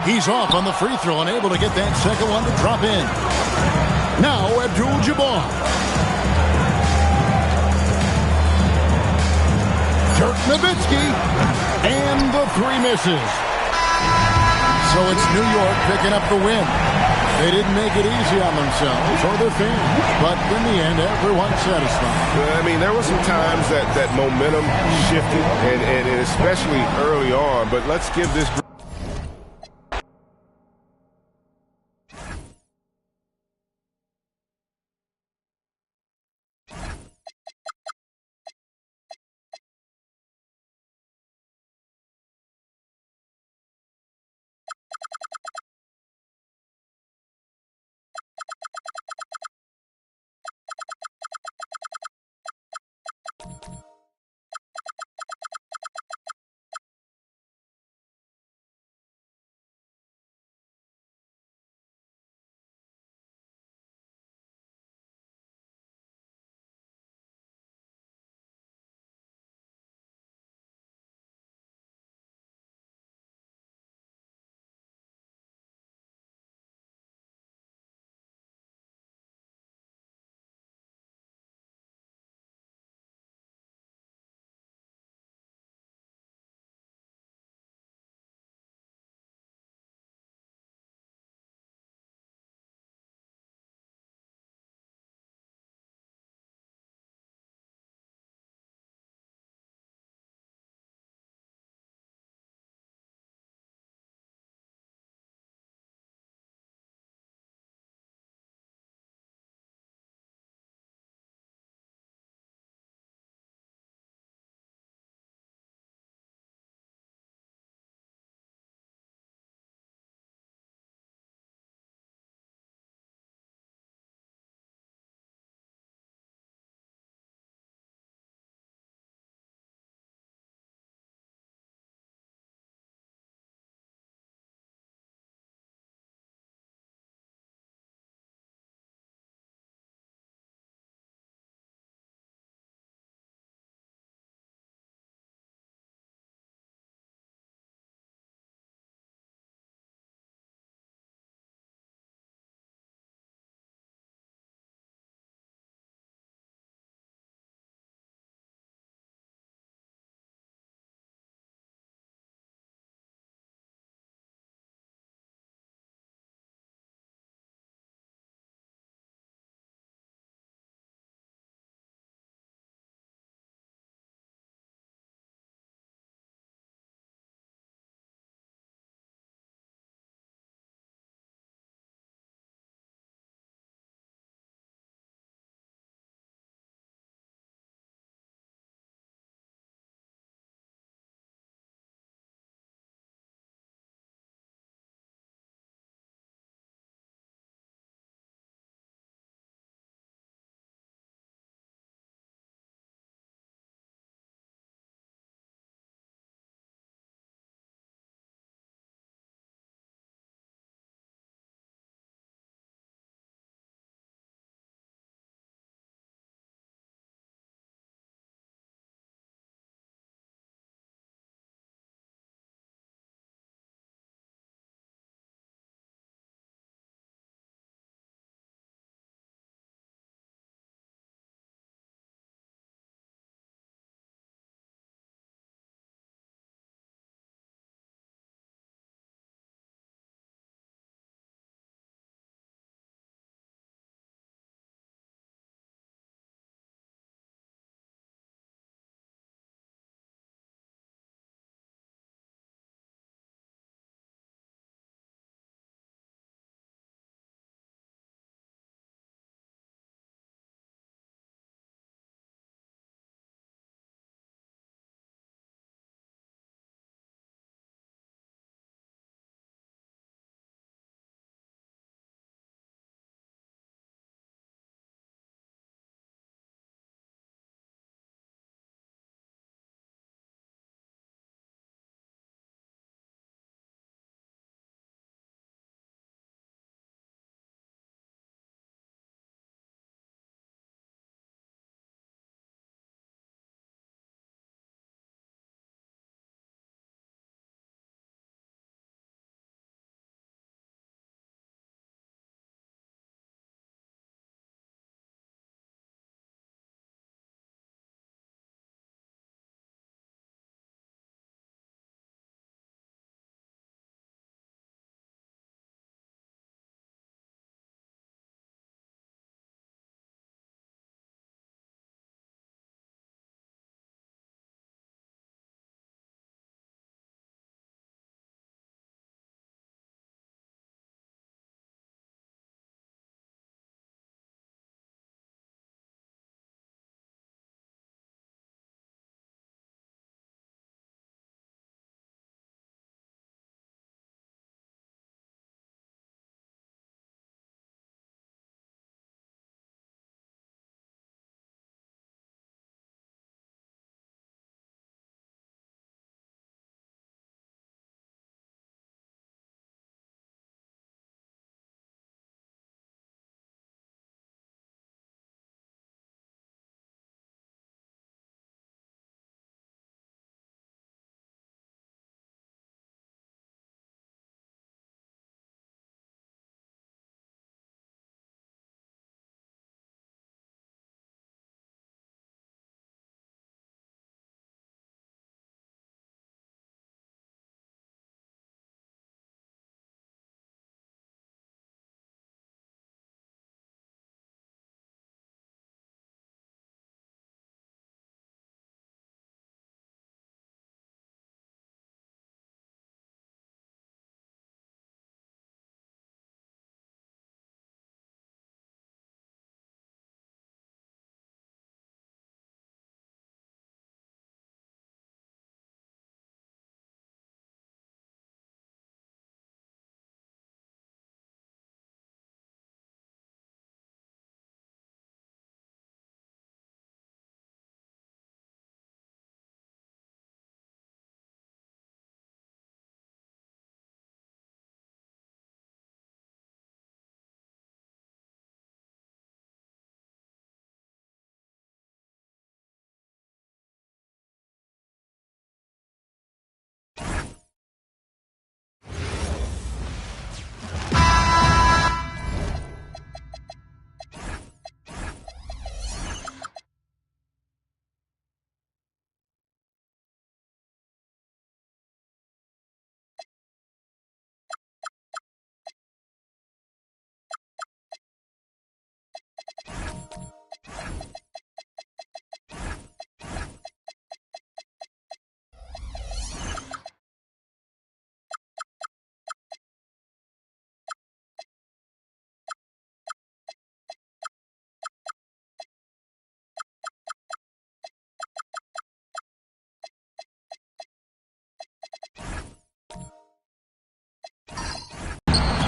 He's off on the free throw, unable to get that second one to drop in. Now Abdul-Jabbar. Dirk Nowitzki. And the 3 misses. So it's New York picking up the win. They didn't make it easy on themselves or their fans, but in the end, everyone's satisfied. I mean, there were some times that momentum shifted, and especially early on, but let's give this group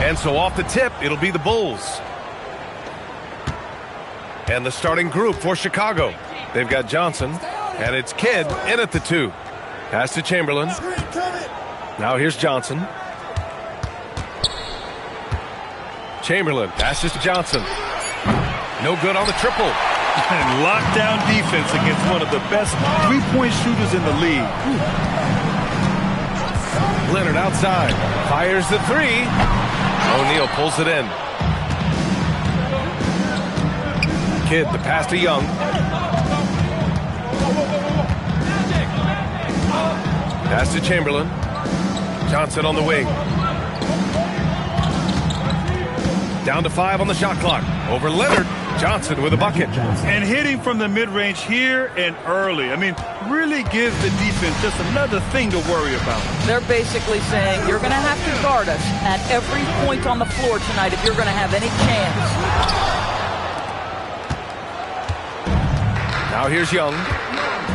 And so off the tip, it'll be the Bulls. And the starting group for Chicago. They've got Johnson, and it's Kidd in at the 2. Pass to Chamberlain. Now here's Johnson. Chamberlain passes to Johnson. No good on the triple. And lockdown defense against one of the best three-point shooters in the league. Leonard outside. Fires the 3. O'Neal pulls it in. Kidd, the pass to Young. Pass to Chamberlain. Johnson on the wing. Down to 5 on the shot clock. Over Leonard. Johnson with a bucket. And hitting from the mid-range here and early. I mean, really gives the defense just another thing to worry about. They're basically saying you're going to have to guard us at every point on the floor tonight if you're going to have any chance. Now here's Young.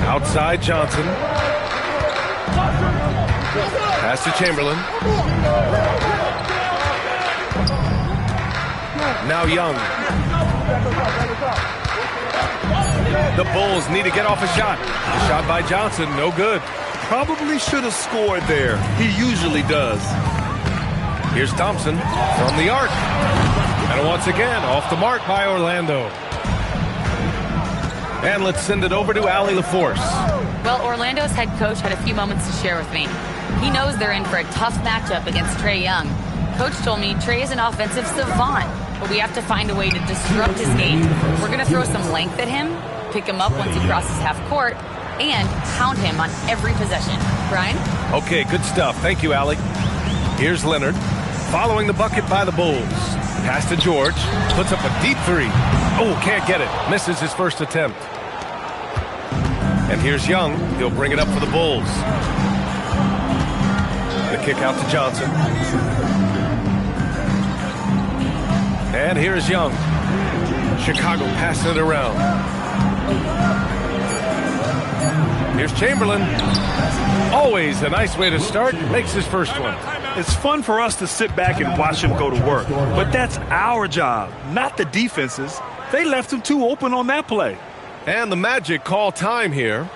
Outside Johnson. Pass to Chamberlain. Now Young. The Bulls need to get off a shot. The shot by Johnson, no good. Probably should have scored there. He usually does. Here's Thompson from the arc. And once again, off the mark by Orlando. And let's send it over to Allie LaForce. Well, Orlando's head coach had a few moments to share with me. He knows they're in for a tough matchup against Trae Young. Coach told me Trae is an offensive savant, but we have to find a way to disrupt his game. We're going to throw some length at him, pick him up once he crosses half court, and pound him on every possession. Brian? Okay, good stuff. Thank you, Allie. Here's Leonard, following the bucket by the Bulls. Pass to George, puts up a deep 3. Oh, can't get it. Misses his first attempt. And here's Young. He'll bring it up for the Bulls. The kick out to Johnson. And here's Young. Chicago passing it around. Here's Chamberlain. Always a nice way to start. Makes his first one. It's fun for us to sit back and watch him go to work. But that's our job, not the defense's. They left him too open on that play. And the Magic call time here.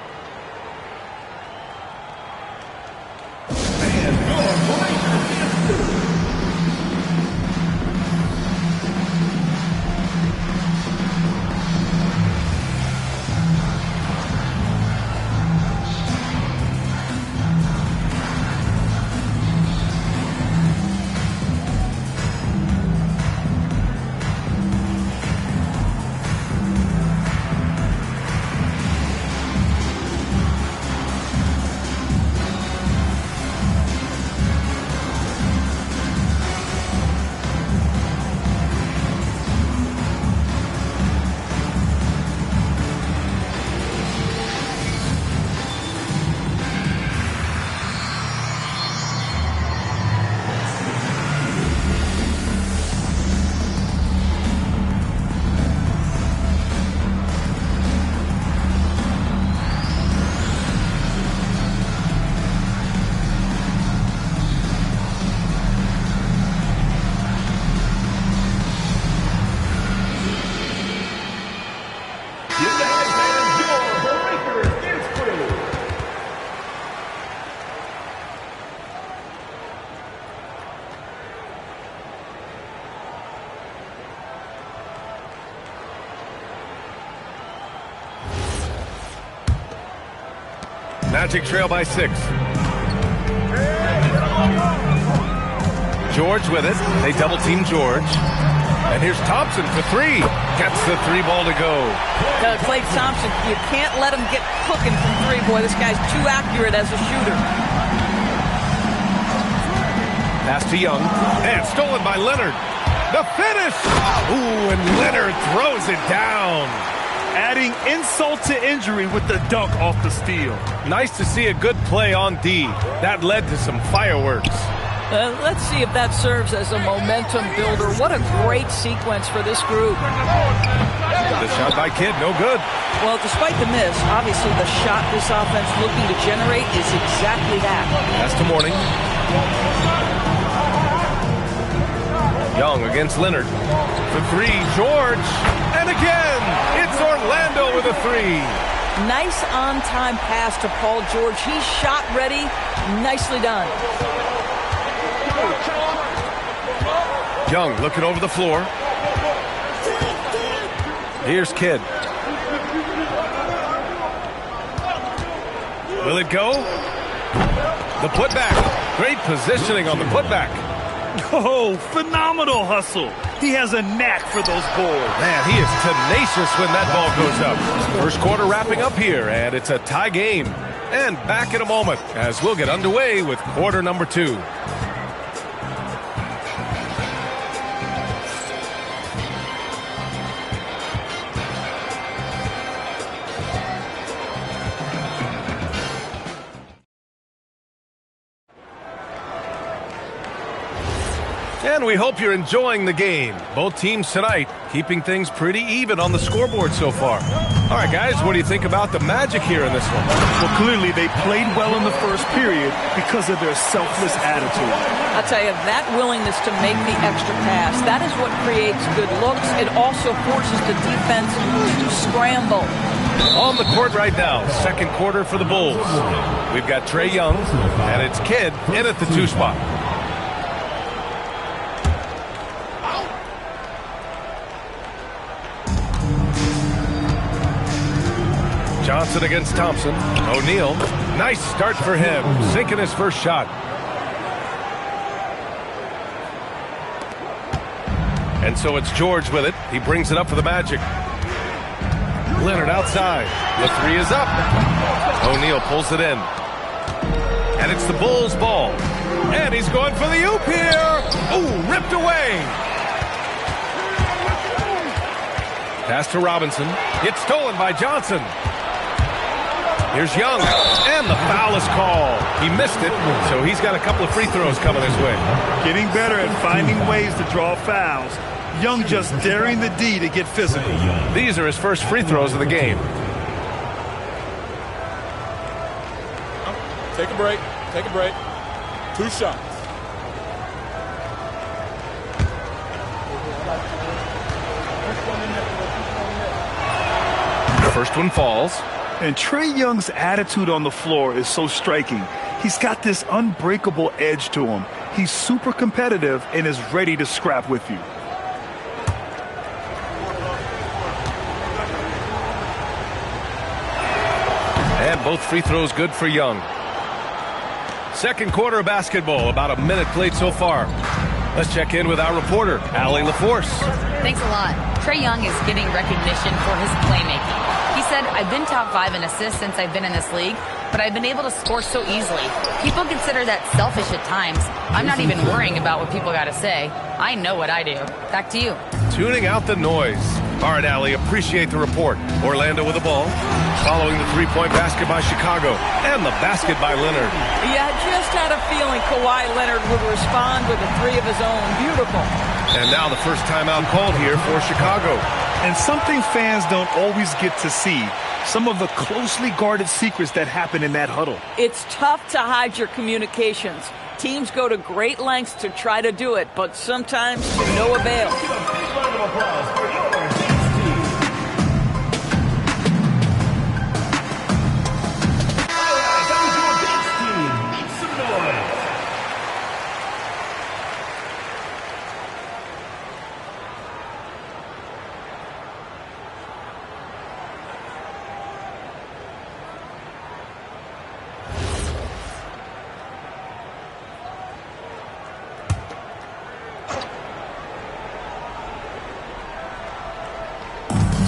Magic trail by 6. George with it. They double team George. And here's Thompson for 3. Gets the 3 ball to go. Klay Thompson, you can't let him get cooking from 3. Boy, this guy's too accurate as a shooter. Pass to Young. And stolen by Leonard. The finish! Ooh, and Leonard throws it down. Adding insult to injury with the dunk off the steal. Nice to see a good play on D. That led to some fireworks. Let's see if that serves as a momentum builder. What a great sequence for this group. The shot by Kidd, no good. Well, despite the miss, obviously the shot this offense looking to generate is exactly that. Pass to Mourning. Young against Leonard. For three, George. And again, it's Orlando with a three. Nice on-time pass to Paul George. He's shot ready. Nicely done. Young looking over the floor. Here's Kidd. Will it go? The putback. Great positioning on the putback. Oh, phenomenal hustle. He has a knack for those balls. Man, he is tenacious when that ball goes up. First quarter wrapping up here, and it's a tie game. And back in a moment as we'll get underway with quarter number 2. And we hope you're enjoying the game. Both teams tonight keeping things pretty even on the scoreboard so far. All right, guys, what do you think about the Magic here in this one? Well, clearly they played well in the first period because of their selfless attitude. I'll tell you, that willingness to make the extra pass, that is what creates good looks. It also forces the defense to scramble. On the court right now, second quarter for the Bulls. We've got Trae Young, and it's Kidd in at the 2 spot. Johnson against Thompson. O'Neal. Nice start for him. Sinking his first shot. And so it's George with it. He brings it up for the Magic. Leonard outside. The three is up. O'Neal pulls it in. And it's the Bulls' ball. And he's going for the oop here. Ooh, ripped away. Pass to Robinson. It's stolen by Johnson. Here's Young, and the foul is called. He missed it, so he's got a couple of free throws coming his way. Getting better at finding ways to draw fouls. Young just daring the D to get physical. These are his first free throws of the game. Take a break. Take a break. 2 shots. The first one falls. And Trae Young's attitude on the floor is so striking. He's got this unbreakable edge to him. He's super competitive and is ready to scrap with you. And both free throws good for Young. Second quarter of basketball, about a minute played so far. Let's check in with our reporter, Allie LaForce. Thanks a lot. Trae Young is getting recognition for his playmaking. He said, I've been top 5 in assists since I've been in this league, but I've been able to score so easily. People consider that selfish at times. I'm not even worrying about what people got to say. I know what I do. Back to you. Tuning out the noise. All right, Allie, appreciate the report. Orlando with the ball. Following the three-point basket by Chicago. And the basket by Leonard. Yeah, just had a feeling Kawhi Leonard would respond with a 3 of his own. Beautiful. And now the first timeout called here for Chicago. And something fans don't always get to see. Some of the closely guarded secrets that happen in that huddle. It's tough to hide your communications. Teams go to great lengths to try to do it, but sometimes to no avail.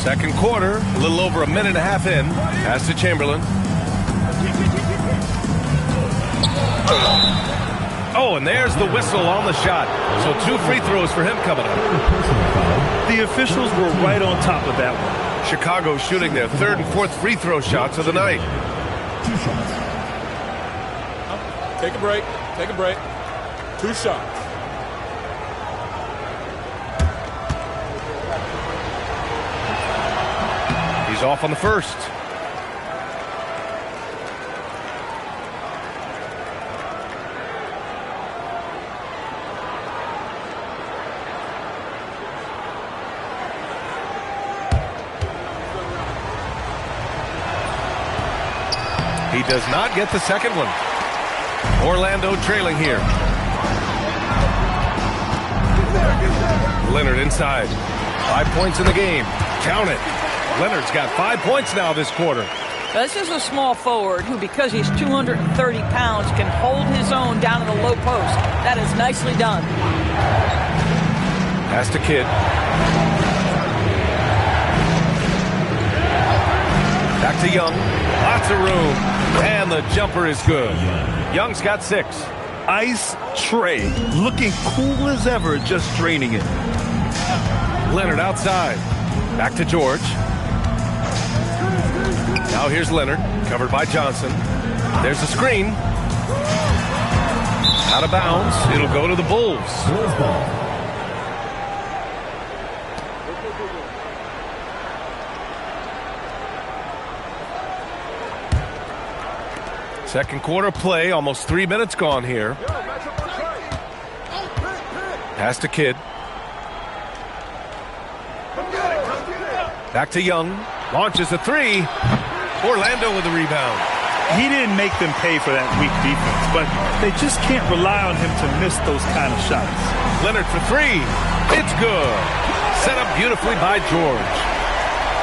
Second quarter, a little over a minute and a half in. Pass to Chamberlain. Oh, and there's the whistle on the shot. So 2 free throws for him coming up. The officials were right on top of that one. Chicago shooting their 3rd and 4th free throw shots of the night. 2 shots. Take a break. Take a break. 2 shots. He's off on the first. He does not get the second one. Orlando trailing here. Leonard inside. 5 points in the game. Count it. Leonard's got 5 points now this quarter. This is a small forward who, because he's 230 pounds, can hold his own down in the low post. That is nicely done. Pass to Kidd. Back to Young. Lots of room. And the jumper is good. Young's got 6. Ice tray. Looking cool as ever, just draining it. Leonard outside. Back to George. Now here's Leonard, covered by Johnson. There's a screen. Out of bounds. It'll go to the Bulls. Second quarter play, almost 3 minutes gone here. Pass to Kidd. Back to Young. Launches a 3. Orlando with the rebound. He didn't make them pay for that weak defense, but they just can't rely on him to miss those kind of shots. Leonard for 3. It's good. Set up beautifully by George.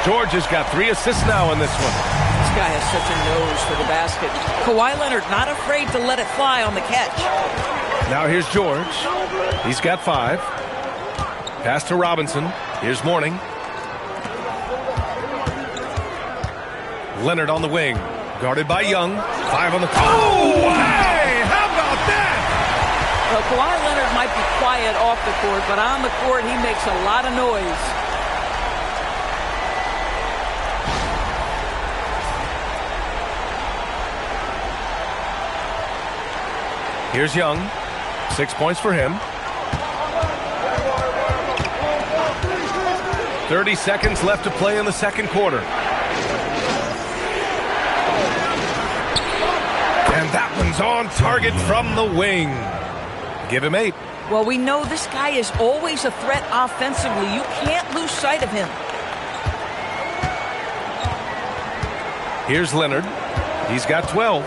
George has got 3 assists now in this one. This guy has such a nose for the basket. Kawhi Leonard not afraid to let it fly on the catch. Now here's George. He's got 5. Pass to Robinson. Here's Mourning. Leonard on the wing. Guarded by Young. 5 on the... Oh, hey! How about that? Well, Kawhi Leonard might be quiet off the court, but on the court, he makes a lot of noise. Here's Young. 6 points for him. 30 seconds left to play in the second quarter. And that one's on target from the wing. Give him 8. Well, we know this guy is always a threat offensively. You can't lose sight of him. Here's Leonard. He's got 12.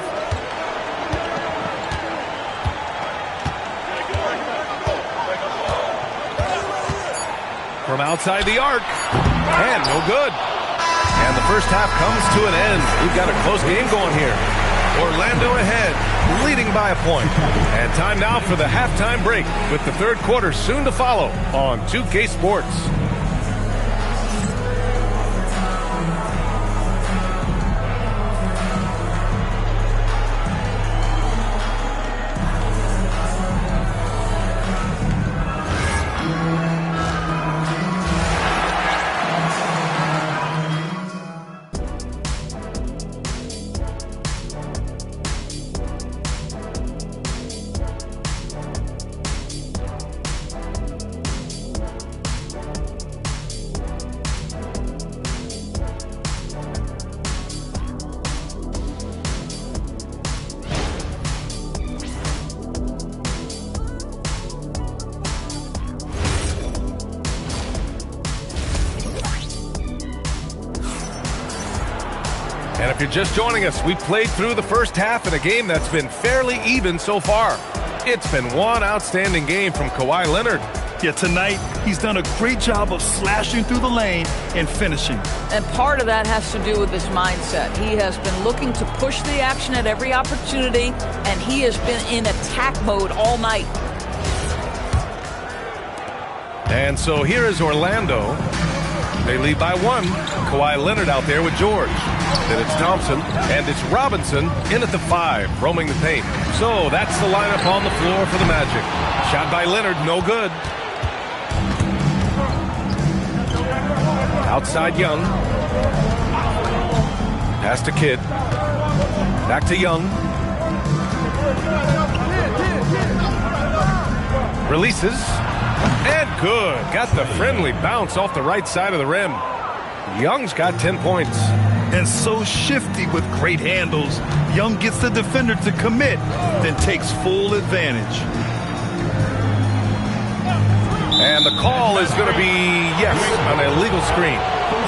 From outside the arc. And no good. And the first half comes to an end. We've got a close game going here. Orlando ahead, leading by a point. And time now for the halftime break with the third quarter soon to follow on 2K Sports. And if you're just joining us, we played through the first half in a game that's been fairly even so far. It's been one outstanding game from Kawhi Leonard. Yeah, tonight, he's done a great job of slashing through the lane and finishing. And part of that has to do with his mindset. He has been looking to push the action at every opportunity, and he has been in attack mode all night. And so here is Orlando. They lead by 1. Kawhi Leonard out there with George. Then it's Thompson, and it's Robinson in at the 5, roaming the paint. So that's the lineup on the floor for the Magic. Shot by Leonard, no good. Outside Young. Pass to Kidd. Back to Young. Releases. And good. Got the friendly bounce off the right side of the rim. Young's got 10 points. And so shifty with great handles. Young gets the defender to commit, then takes full advantage. And the call is going to be, yes, an illegal screen.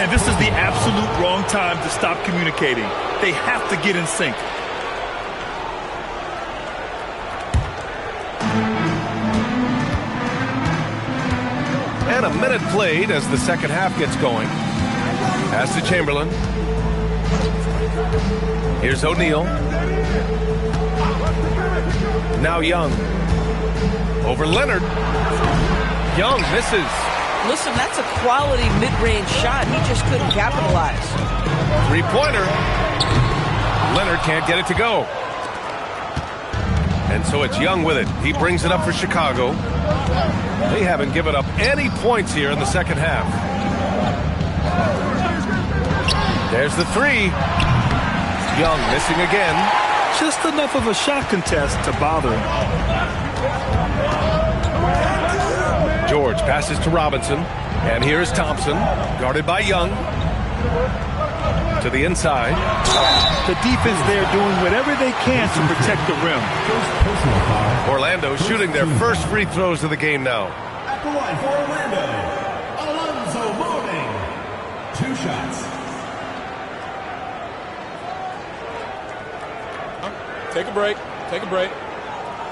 And this is the absolute wrong time to stop communicating. They have to get in sync. a minute played as the second half gets going. Pass to Chamberlain. Here's O'Neal. Now Young. Over Leonard. Young misses. Listen, that's a quality mid-range shot. He just couldn't capitalize. Three-pointer. Leonard can't get it to go. And so it's Young with it. He brings it up for Chicago. They haven't given up any points here in the second half. There's the three. Young missing again. Just enough of a shot contest to bother him. George passes to Robinson. And here's Thompson, guarded by Young. To the inside. The defense there doing whatever they can to protect the rim. Orlando shooting their first free throws of the game now. At the line for Orlando, Alonzo Mourning. 2 shots. Take a break. Take a break.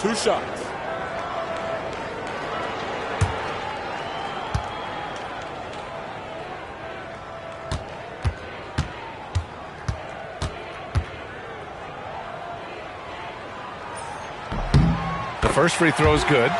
2 shots. The first free throw is good.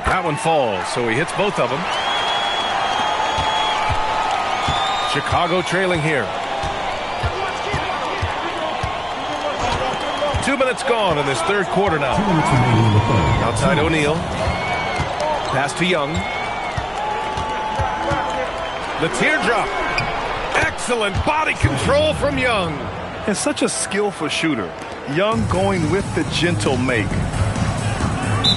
That one falls, so he hits both of them. Chicago trailing here. 2 minutes gone in this third quarter now. Outside O'Neal. Pass to Young. The teardrop. Excellent body control from Young. And such a skillful shooter. Young going with the gentle make.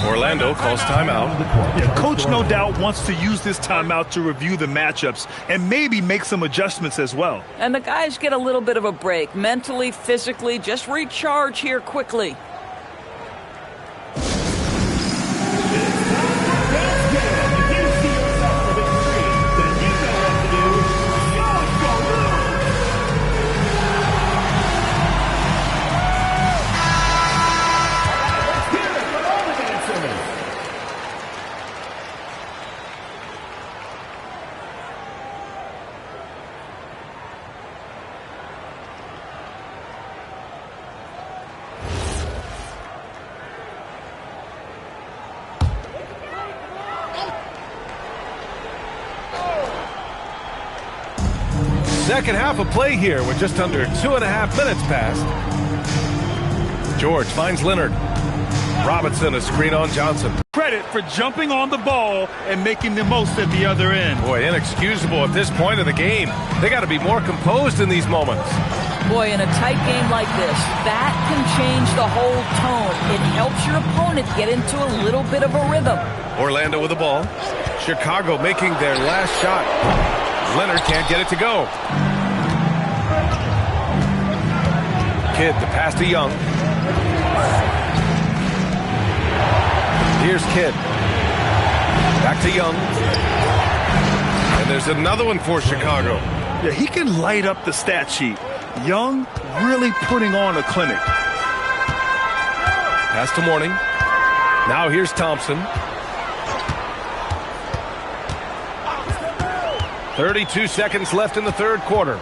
Orlando calls timeout. Yeah, coach no doubt wants to use this timeout to review the matchups and maybe make some adjustments as well. And the guys get a little bit of a break, mentally, physically, just recharge here quickly. Second half of play here with just under 2.5 minutes passed. George finds Leonard. Robinson a screen on Johnson. Credit for jumping on the ball and making the most at the other end. Boy, inexcusable at this point of the game. They got to be more composed in these moments. Boy, in a tight game like this, that can change the whole tone. It helps your opponent get into a little bit of a rhythm. Orlando with the ball. Chicago making their last shot. Leonard can't get it to go. Kidd, the pass to Young. Here's Kidd. Back to Young. And there's another one for Chicago. Yeah, he can light up the stat sheet. Young really putting on a clinic. Pass to Mourning. Now here's Thompson. 32 seconds left in the third quarter.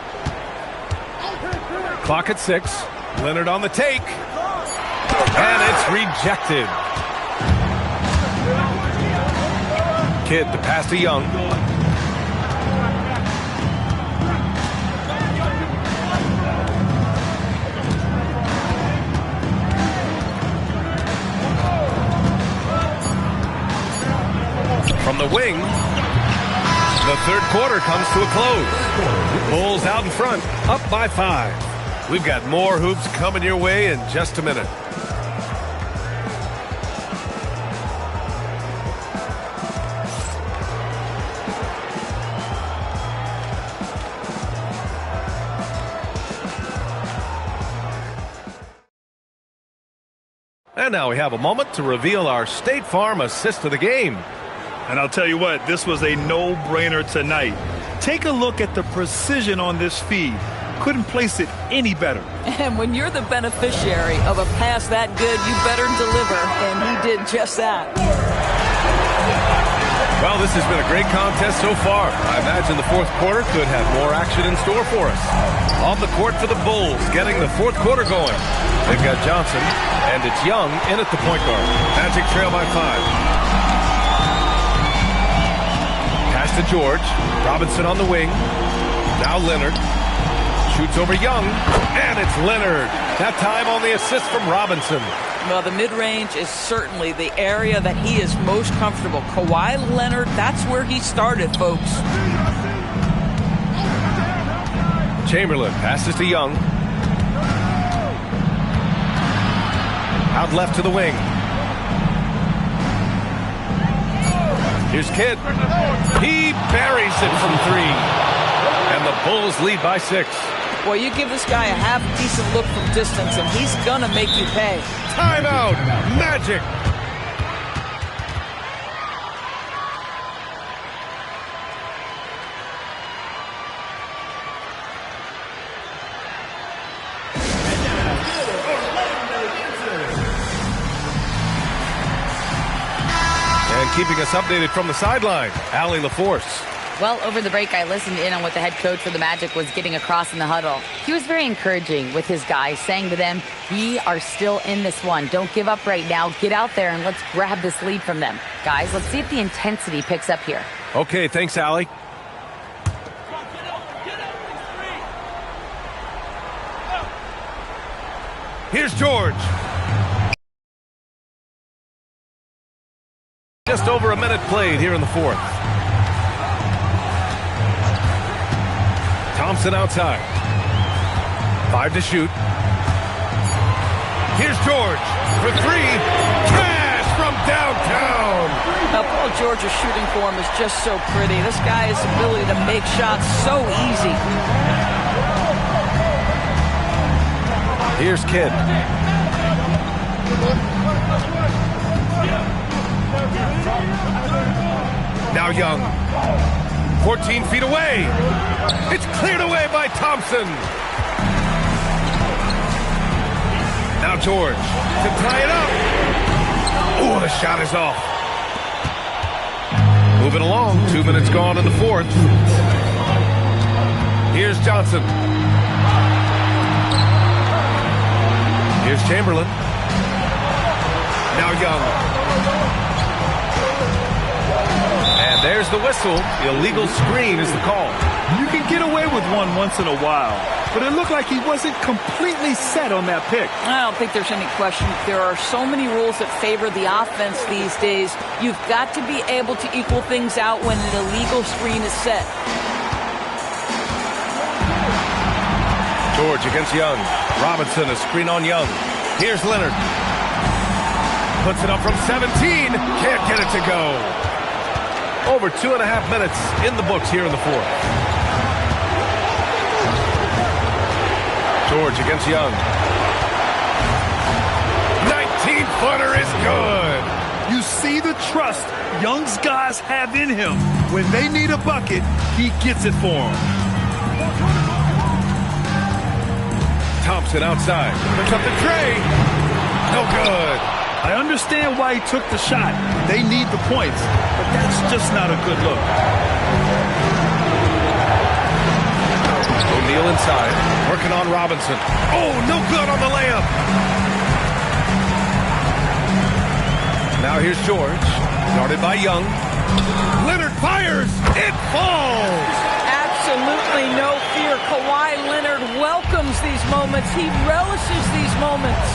Clock at 6. Leonard on the take. And it's rejected. Kidd, the pass to Young. From the wing, the third quarter comes to a close. Bulls out in front, up by 5. We've got more hoops coming your way in just a minute. And now we have a moment to reveal our State Farm assist of the game. And I'll tell you what, this was a no-brainer tonight. Take a look at the precision on this feed. Couldn't place it any better. And when you're the beneficiary of a pass that good, you better deliver, and he did just that. Well, this has been a great contest so far. I imagine the fourth quarter could have more action in store for us. On the court for the Bulls, getting the fourth quarter going. They've got Johnson, and it's Young in at the point guard. Magic trail by 5. Pass to George. Robinson on the wing. Now Leonard. Shoots over Young, and it's Leonard. That time on the assist from Robinson. Well, the mid-range is certainly the area that he is most comfortable. Kawhi Leonard, that's where he started, folks. Chamberlain passes to Young. Out left to the wing. Here's Kidd. He buries it from 3. And the Bulls lead by 6. Well, you give this guy a half-decent look from distance, and he's going to make you pay. Timeout, Magic. And keeping us updated from the sideline, Allie LaForce. Well, over the break, I listened in on what the head coach for the Magic was getting across in the huddle. He was very encouraging with his guys, saying to them, we are still in this one. Don't give up right now. Get out there and let's grab this lead from them. Guys, let's see if the intensity picks up here. Okay, thanks, Allie. Here's George. Just over a minute played here in the fourth. Thompson outside. 5 to shoot. Here's George for 3. Cash from downtown. Now, Paul George's shooting form is just so pretty. This guy's ability to make shots so easy. Here's Kidd. Now Young. 14 feet away. It's cleared away by Thompson. Now George to tie it up. Oh, the shot is off. Moving along. 2 minutes gone in the fourth. Here's Johnson. Here's Chamberlain. Now Young. And there's the whistle. Illegal screen is the call. You can get away with one once in a while, but it looked like he wasn't completely set on that pick. I don't think there's any question. There are so many rules that favor the offense these days. You've got to be able to equal things out when an illegal screen is set. George against Young. Robinson, a screen on Young. Here's Leonard. Puts it up from 17. Can't get it to go. Over 2.5 minutes in the books here in the fourth. George against Young. 19-footer is good. You see the trust Young's guys have in him. When they need a bucket, he gets it for them. Thompson outside. Puts up the tray. No good. I understand why he took the shot. They need the points, but that's just not a good look. O'Neal inside, working on Robinson. Oh, no good on the layup. Now here's George, guarded by Young. Leonard fires. It falls. Absolutely no fear. Kawhi Leonard welcomes these moments. He relishes these moments.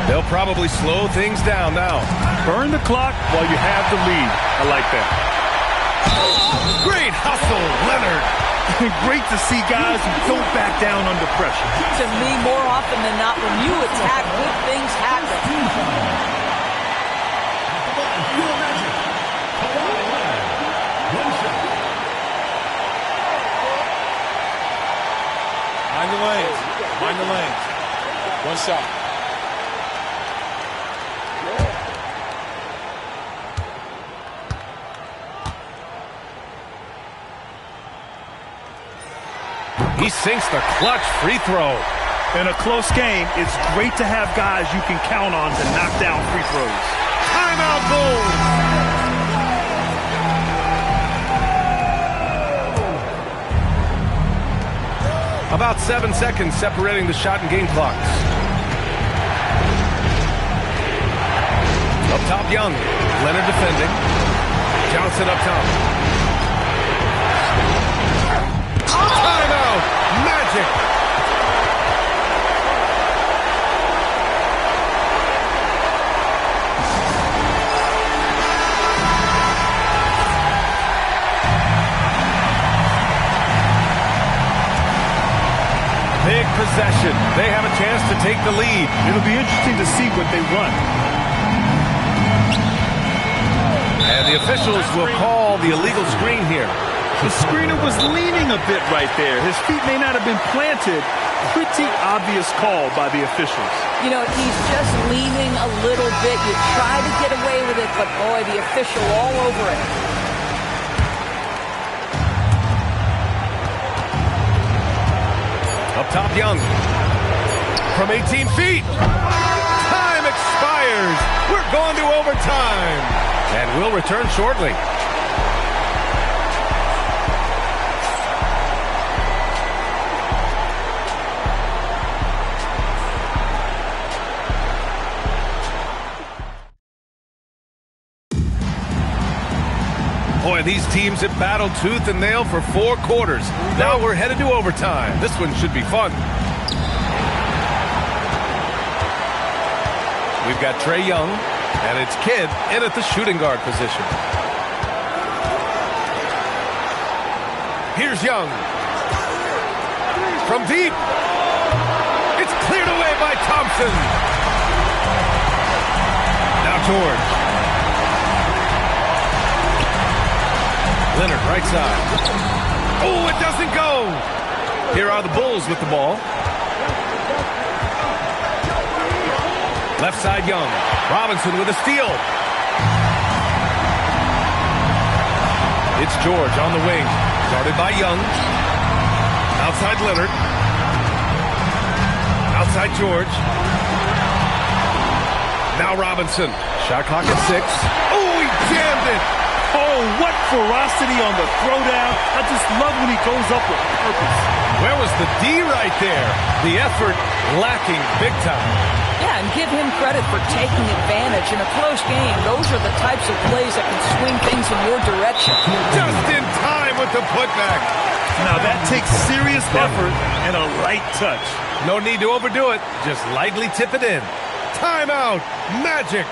They'll probably slow things down now. Burn the clock while you have the lead. I like that. Great hustle, Leonard. Great to see guys who don't back down under pressure. To me, more often than not, when you attack, good things happen. Mind the lanes. Mind the lanes. One shot. He sinks the clutch free throw. In a close game, it's great to have guys you can count on to knock down free throws. Timeout Bulls. About 7 seconds separating the shot and game clocks. Up top, Young. Leonard defending. Johnson up top. Timeout. Magic. Big possession. They have a chance to take the lead. It'll be interesting to see what they run. And the officials will call the illegal screen here. The screener was leaning a bit right there. His feet may not have been planted. Pretty obvious call by the officials. You know, he's just leaning a little bit. You try to get away with it, but boy, the official all over it. Up top, Young. From 18 feet. Time expires. We're going to overtime. And we'll return shortly. Boy, these teams have battled tooth and nail for 4 quarters. Now we're headed to overtime. This one should be fun. We've got Trae Young, and it's Kidd in at the shooting guard position. Here's Young. From deep. It's cleared away by Thompson. Now George. Leonard, right side. Oh, it doesn't go. Here are the Bulls with the ball. Left side, Young. Robinson with a steal. It's George on the wing. Guarded by Young. Outside Leonard. Outside George. Now Robinson. Shot clock at 6. Oh, he jammed it. Oh, what ferocity on the throwdown. I just love when he goes up with purpose. Where was the D right there? The effort lacking big time. Yeah, and give him credit for taking advantage. In a close game, those are the types of plays that can swing things in your direction. Just in time with the putback. Now that takes serious effort and a light touch. No need to overdo it. Just lightly tip it in. Timeout. Magic.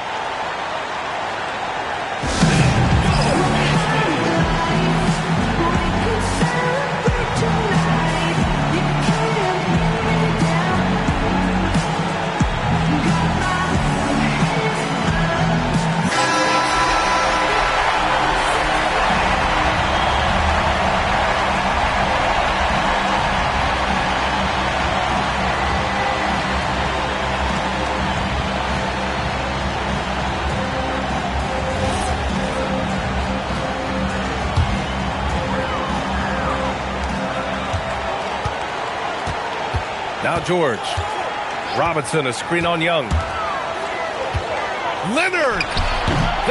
Now George. Robinson, a screen on Young. Leonard!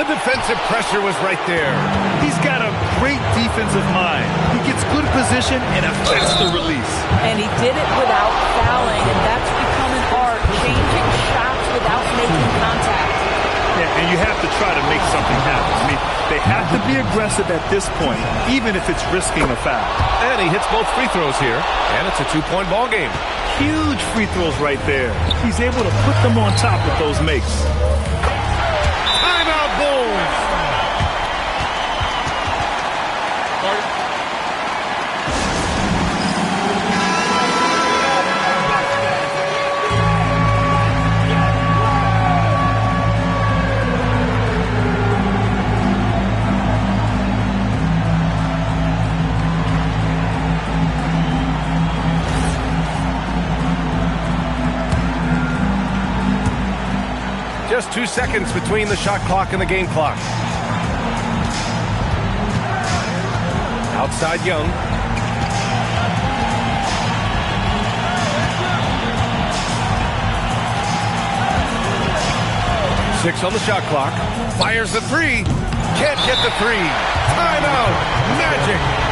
The defensive pressure was right there. He's got a great defensive mind. He gets good position and affects the release. And he did it without fouling, and that's become an art, changing shots without making contact. Yeah, and you have to try to make something happen. I mean, they have to be aggressive at this point, even if it's risking a foul. And he hits both free throws here, and it's a 2-point ball game. Huge free throws right there. He's able to put them on top with those makes. Timeout Bulls. Just 2 seconds between the shot clock and the game clock. Outside Young. 6 on the shot clock. Fires the three. Can't get the three. Timeout. Magic.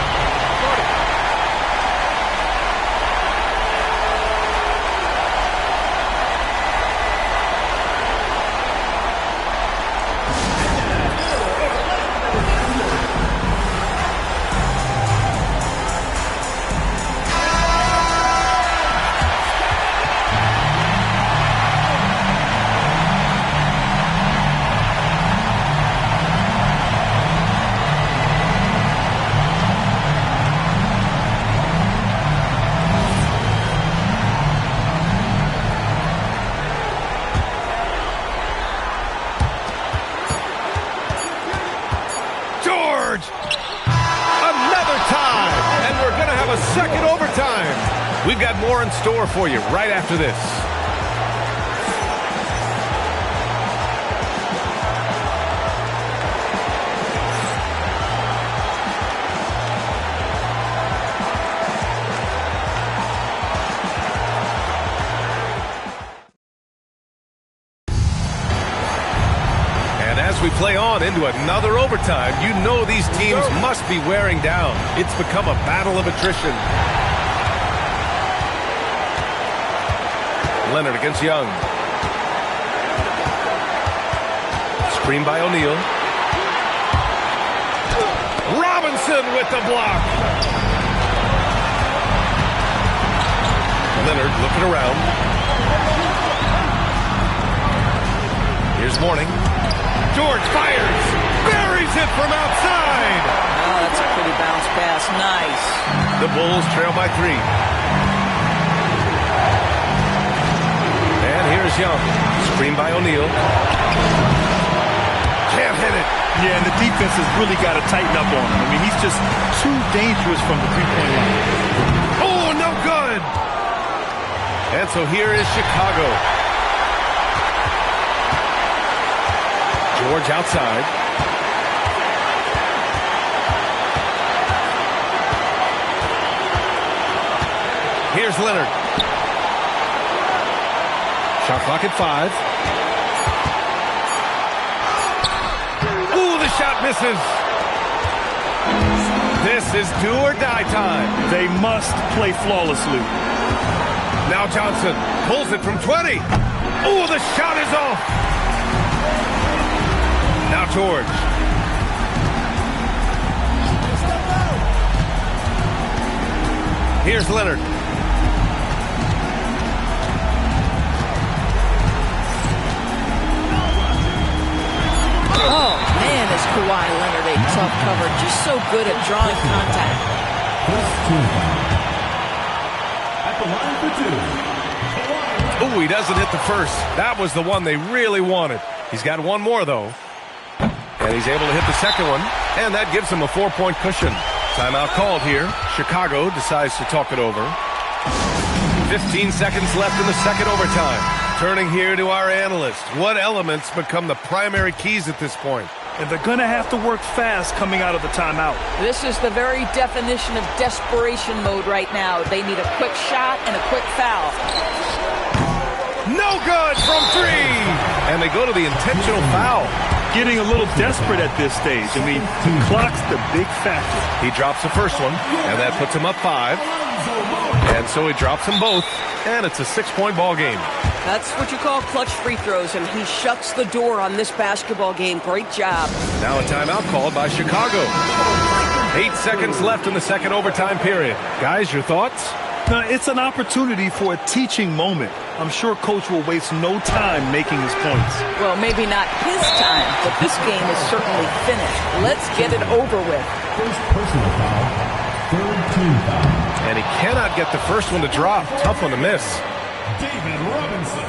Second overtime. We've got more in store for you right after this. And as we play on into another overtime, you know these teams must be wearing down. It's become a battle of attrition. Leonard against Young. Screen by O'Neal. Robinson with the block. Leonard looking around. Here's Mourning. George fires. Buries it from outside. Oh, that's a pretty bounce pass. Nice. The Bulls trail by 3. Here's Young. Screen by O'Neal. Can't hit it. Yeah, and the defense has really got to tighten up on him. I mean, he's just too dangerous from the three-point line. Oh, no good. And so here is Chicago. George outside. Here's Leonard. Shot clock at 5. Ooh, the shot misses. This is do or die time. They must play flawlessly. Now Johnson pulls it from 20. Ooh, the shot is off. Now George. Here's Leonard. Oh, man, is Kawhi Leonard a tough cover. Just so good at drawing contact. At the line for 2. Ooh, he doesn't hit the first. That was the one they really wanted. He's got one more, though. And he's able to hit the second one. And that gives him a 4-point cushion. Timeout called here. Chicago decides to talk it over. 15 seconds left in the second overtime. Turning here to our analyst. What elements become the primary keys at this point? And they're going to have to work fast coming out of the timeout. This is the very definition of desperation mode right now. They need a quick shot and a quick foul. No good from 3. And they go to the intentional foul. Getting a little desperate at this stage. I mean, the clock's the big factor. He drops the first one, and that puts him up 5. And so he drops them both, and it's a 6-point ball game. That's what you call clutch free throws, and he shuts the door on this basketball game. Great job. Now a timeout called by Chicago. 8 seconds left in the second overtime period. Guys, your thoughts? It's an opportunity for a teaching moment. I'm sure Coach will waste no time making his points. Well, maybe not his time, but this game is certainly finished. Let's get it over with. First personal foul. Third team foul. And he cannot get the first one to drop. Tough one to miss. David Robinson.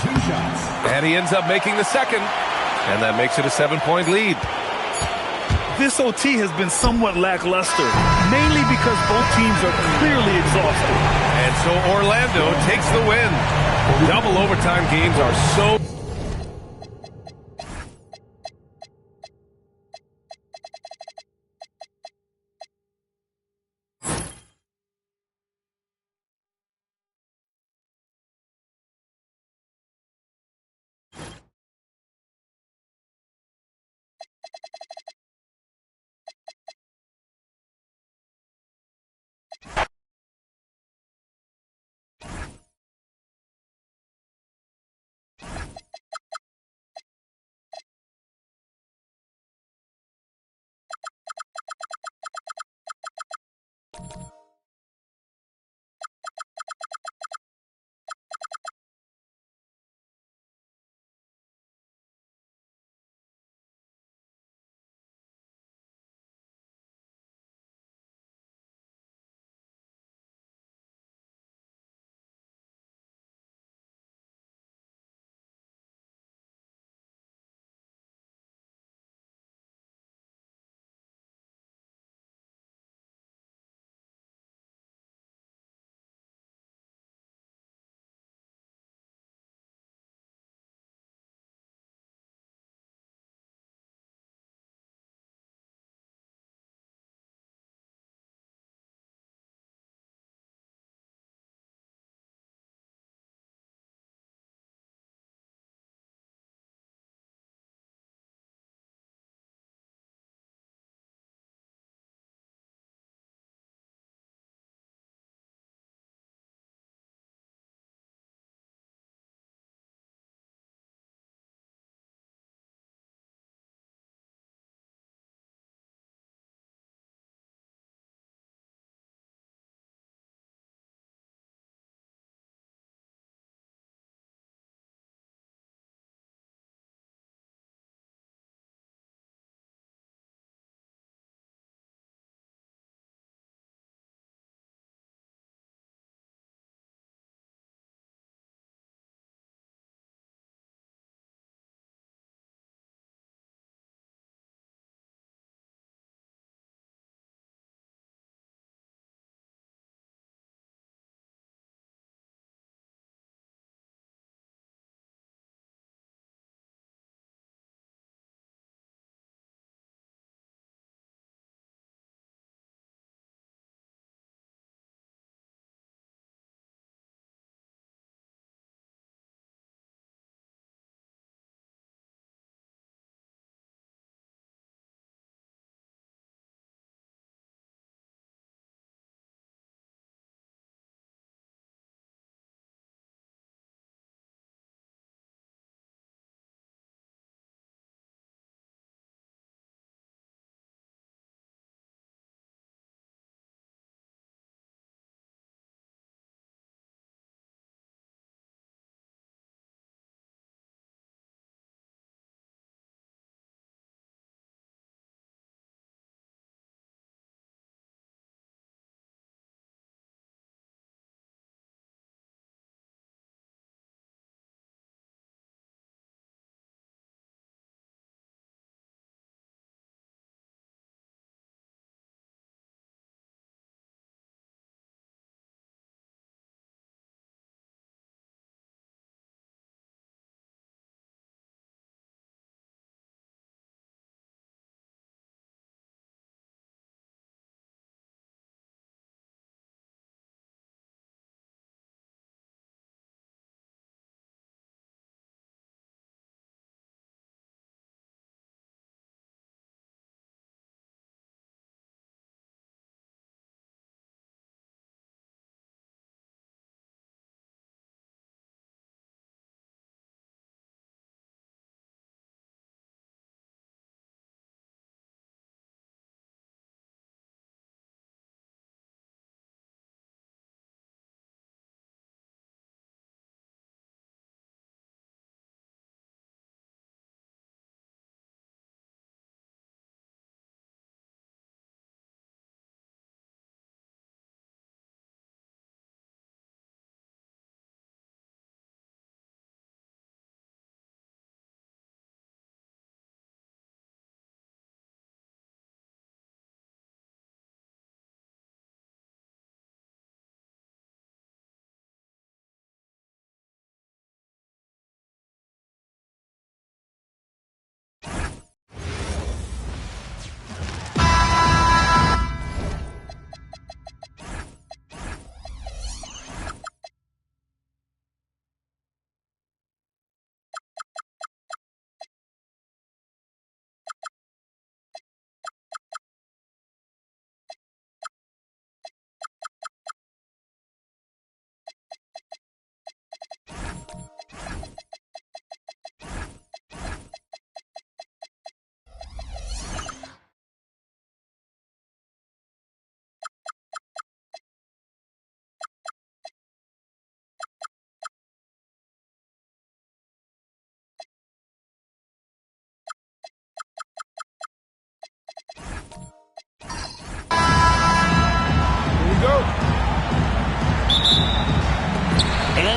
2 shots. And he ends up making the second. And that makes it a 7-point lead. This OT has been somewhat lackluster, mainly because both teams are clearly exhausted. And so Orlando takes the win. Double overtime games are so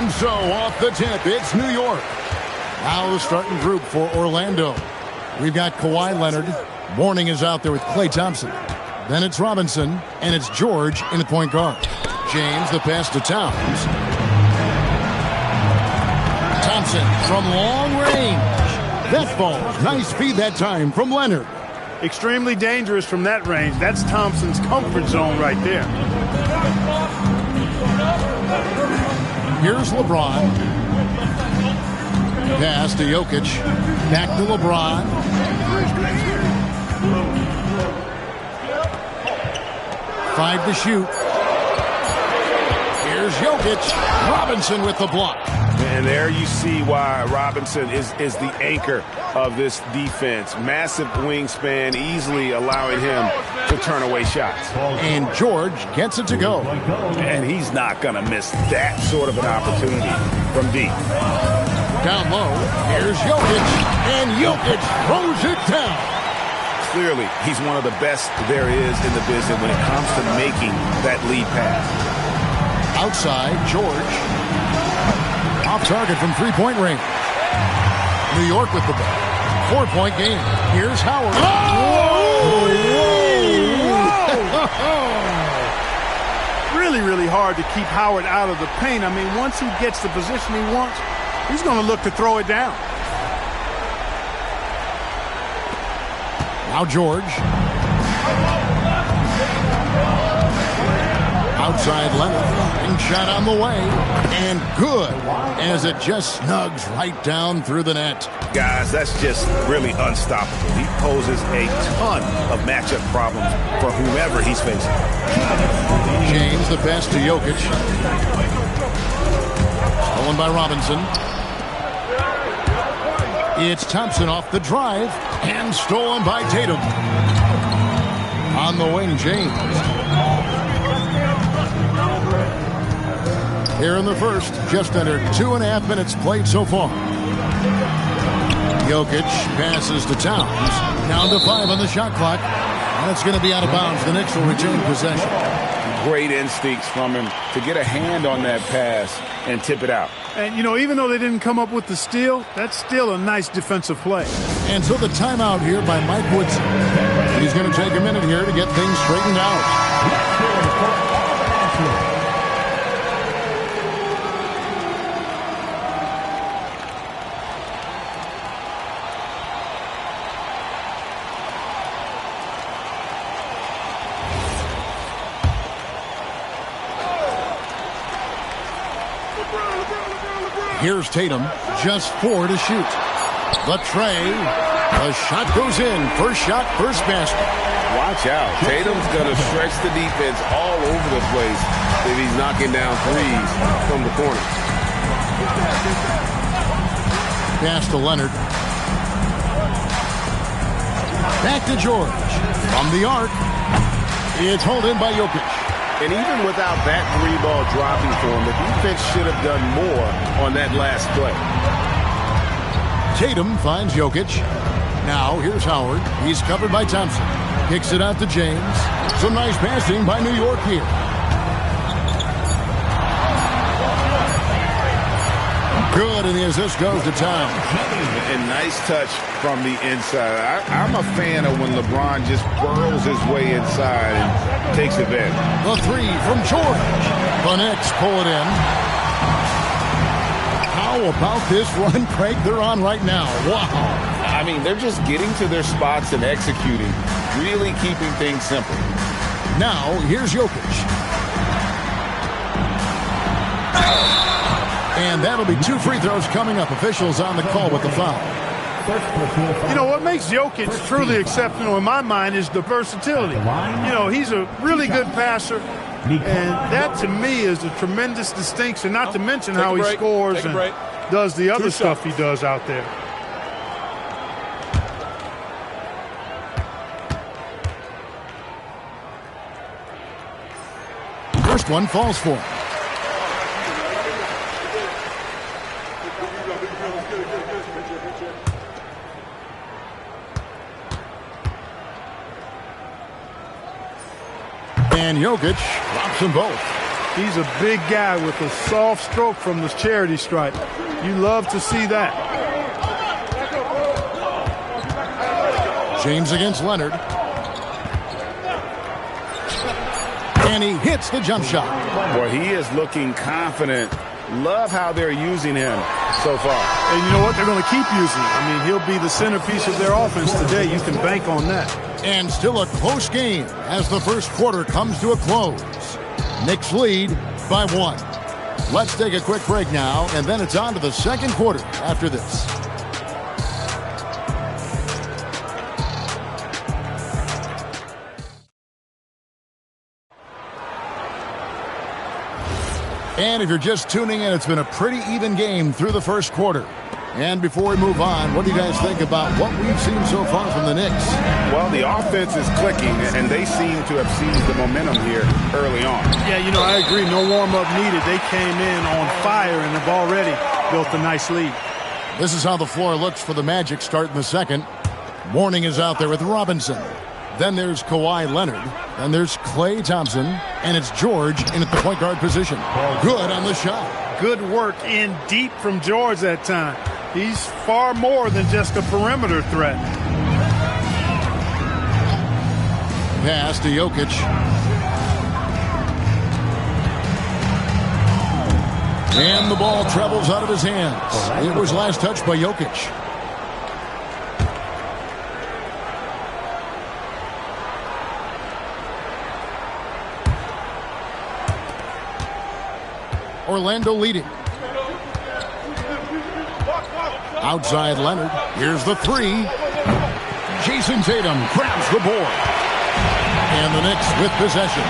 And so off the tip, it's New York. Now the starting group for Orlando. We've got Kawhi Leonard. Mourning is out there with Klay Thompson. Then it's Robinson, and it's George in at point guard. James, the pass to Towns. Thompson from long range. That falls. Nice feed that time from Leonard. Extremely dangerous from that range. That's Thompson's comfort zone right there. Here's LeBron. Pass to Jokic. Back to LeBron. Five to shoot. Here's Jokic. Robinson with the block. And there you see why Robinson is the anchor of this defense. Massive wingspan, easily allowing him to turn away shots. And George gets it to go. And he's not going to miss that sort of an opportunity from deep. Down low, here's Jokic. And Jokic throws it down. Clearly, he's one of the best there is in the business when it comes to making that lead pass. Outside, George. Off target from three-point range. New York with the ball. 4-point game. Here's Howard. Really, really hard to keep Howard out of the paint. I mean, once he gets the position he wants, he's going to look to throw it down. Now George. Outside Leonard. And shot on the way. And good. As it just snugs right down through the net. Guys, that's just really unstoppable. He poses a ton of matchup problems for whomever he's facing. James, the pass to Jokic. Stolen by Robinson. It's Thompson off the drive. And stolen by Tatum. On the wing, James. Here in the first, just under 2.5 minutes played so far. Jokic passes to Towns. Down to 5 on the shot clock. And it's going to be out of bounds. The Knicks will retain possession. Great instincts from him to get a hand on that pass and tip it out. And, you know, even though they didn't come up with the steal, that's still a nice defensive play. And so the timeout here by Mike Woodson. He's going to take a minute here to get things straightened out. Here's Tatum, just 4 to shoot. The tray, the shot goes in. First shot, first basket. Watch out. Tatum's going to stretch the defense all over the place if he's knocking down threes from the corner. Pass to Leonard. Back to George. From the arc, it's hauled in by Jokic. And even without that three ball dropping for him, the defense should have done more on that last play. Tatum finds Jokic. Now here's Howard. He's covered by Thompson. Kicks it out to James. Some nice passing by New York here. Good, and the assist goes to Towns. And nice touch from the inside. I'm a fan of when LeBron just burrows his way inside and takes advantage. The three from George. The Knicks pull it in. How about this run, Craig, they're on right now? Wow. I mean, they're just getting to their spots and executing, really keeping things simple. Now, here's Jokic. And that'll be 2 free throws coming up. Officials on the call with the foul. You know, what makes Jokic truly exceptional in my mind is the versatility. You know, he's a really good passer, and that to me is a tremendous distinction, not to mention how he scores and does the other stuff he does out there. First one falls for him. And Jokic drops them both. He's a big guy with a soft stroke from the charity stripe. You love to see that. James against Leonard. And he hits the jump shot. Well, he is looking confident. Love how they're using him so far. And you know what? They're going to keep using him. I mean, he'll be the centerpiece of their offense today. You can bank on that. And still a close game as the first quarter comes to a close. Knicks lead by 1. Let's take a quick break now, and then it's on to the second quarter after this. And if you're just tuning in, it's been a pretty even game through the first quarter. And before we move on, what do you guys think about what we've seen so far from the Knicks? Well, the offense is clicking, and they seem to have seized the momentum here early on. Yeah, you know, I agree. No warm-up needed. They came in on fire and have already built a nice lead. This is how the floor looks for the Magic starting the second. Mourning is out there with Robinson. Then there's Kawhi Leonard. Then there's Klay Thompson. And it's George in at the point guard position. Good on the shot. Good work in deep from George that time. He's far more than just a perimeter threat. Pass to Jokic. And the ball travels out of his hands. It was last touched by Jokic. Orlando leading. Outside Leonard. Here's the three. Jason Tatum grabs the board. And the Knicks with possession.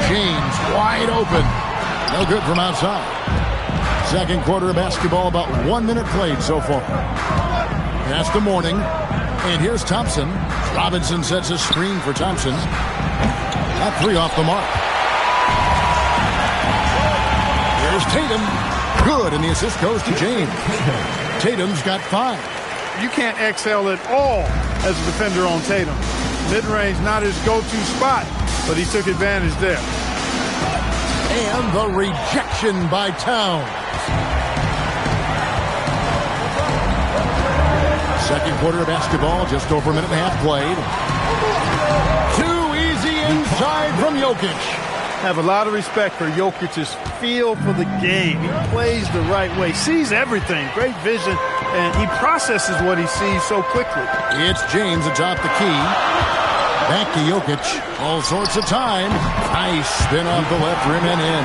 James wide open. No good from outside. Second quarter of basketball, about 1 minute played so far. Pass to Mourning. And here's Thompson. Robinson sets a screen for Thompson. That three off the mark. Here's Tatum. Good, and the assist goes to James. Tatum's got 5. You can't exhale at all as a defender on Tatum. Mid-range, not his go-to spot, but he took advantage there. And the rejection by Towns. Second quarter of basketball, just over a minute and a half played. Too easy inside from Jokic. Have a lot of respect for Jokic's feel for the game. He plays the right way, sees everything, great vision, and he processes what he sees so quickly. It's James atop the key. Back to Jokic. All sorts of time. Nice spin off the left rim and in.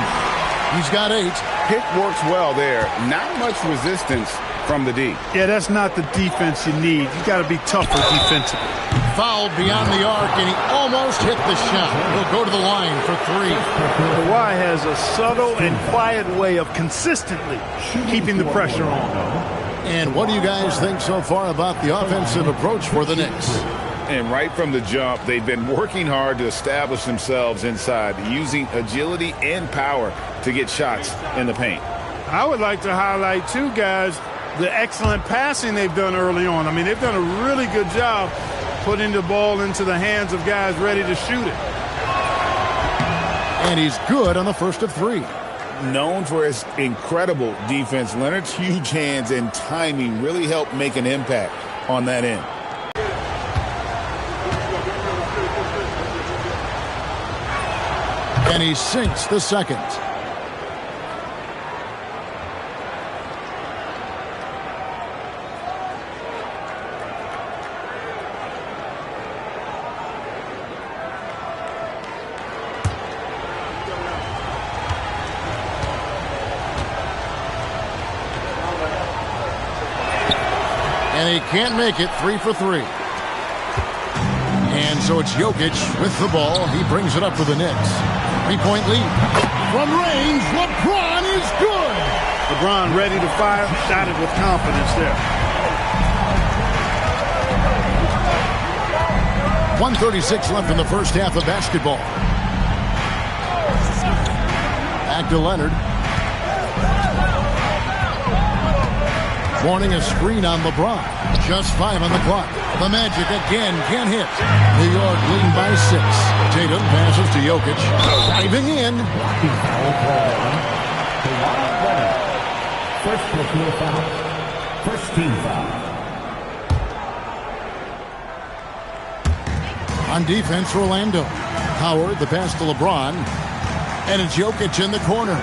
He's got 8. Pick works well there. Not much resistance from the D. Yeah, that's not the defense you need. You got to be tougher defensively. Fouled beyond the arc, and he almost hit the shot. He'll go to the line for 3. Kawhi has a subtle and quiet way of consistently keeping the pressure on. And what do you guys think so far about the offensive approach for the Knicks? And right from the jump, they've been working hard to establish themselves inside, using agility and power to get shots in the paint. I would like to highlight, too, guys, the excellent passing they've done early on. I mean, they've done a really good job putting the ball into the hands of guys ready to shoot it. And he's good on the first of 3. Known for his incredible defense, Leonard's huge hands and timing really helped make an impact on that end. And he sinks the second. And he can't make it. 3 for 3. And so it's Jokic with the ball. He brings it up for the Knicks. 3-point lead. From range, LeBron is good. LeBron ready to fire. Shot it with confidence there. 1:36 left in the first half of basketball. Back to Leonard. Warning a screen on LeBron. Just 5 on the clock. The Magic again can't hit. New York leading by 6. Tatum passes to Jokic. Diving in. First personal foul. First team foul. On defense, Orlando. Howard, the pass to LeBron. And it's Jokic in the corner.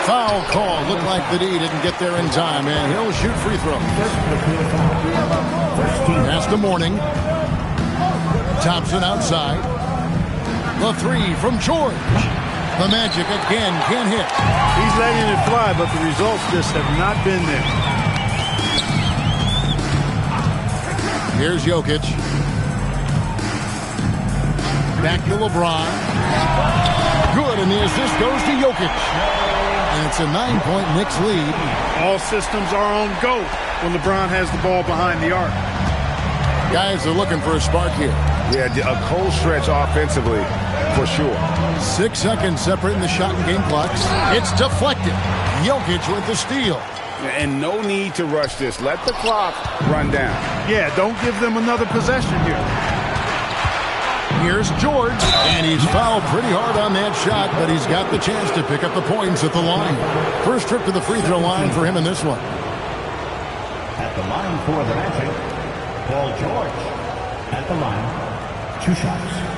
Foul call. Looked like the D didn't get there in time, and he'll shoot free throws. Pass to Mourning. Thompson outside. The 3 from George. The Magic again can't hit. He's letting it fly, but the results just have not been there. Here's Jokic. Back to LeBron. Good, and the assist goes to Jokic. And it's a 9-point Knicks lead. All systems are on go when LeBron has the ball behind the arc. Guys are looking for a spark here. Yeah, a cold stretch offensively, for sure. 6 seconds separating the shot and game clocks. It's deflected. Jokic with the steal. And no need to rush this. Let the clock run down. Yeah, don't give them another possession here. Here's George, and he's fouled pretty hard on that shot, but he's got the chance to pick up the points at the line. First trip to the free throw line for him in this one. At the line for the Magic, Paul George. At the line, 2 shots.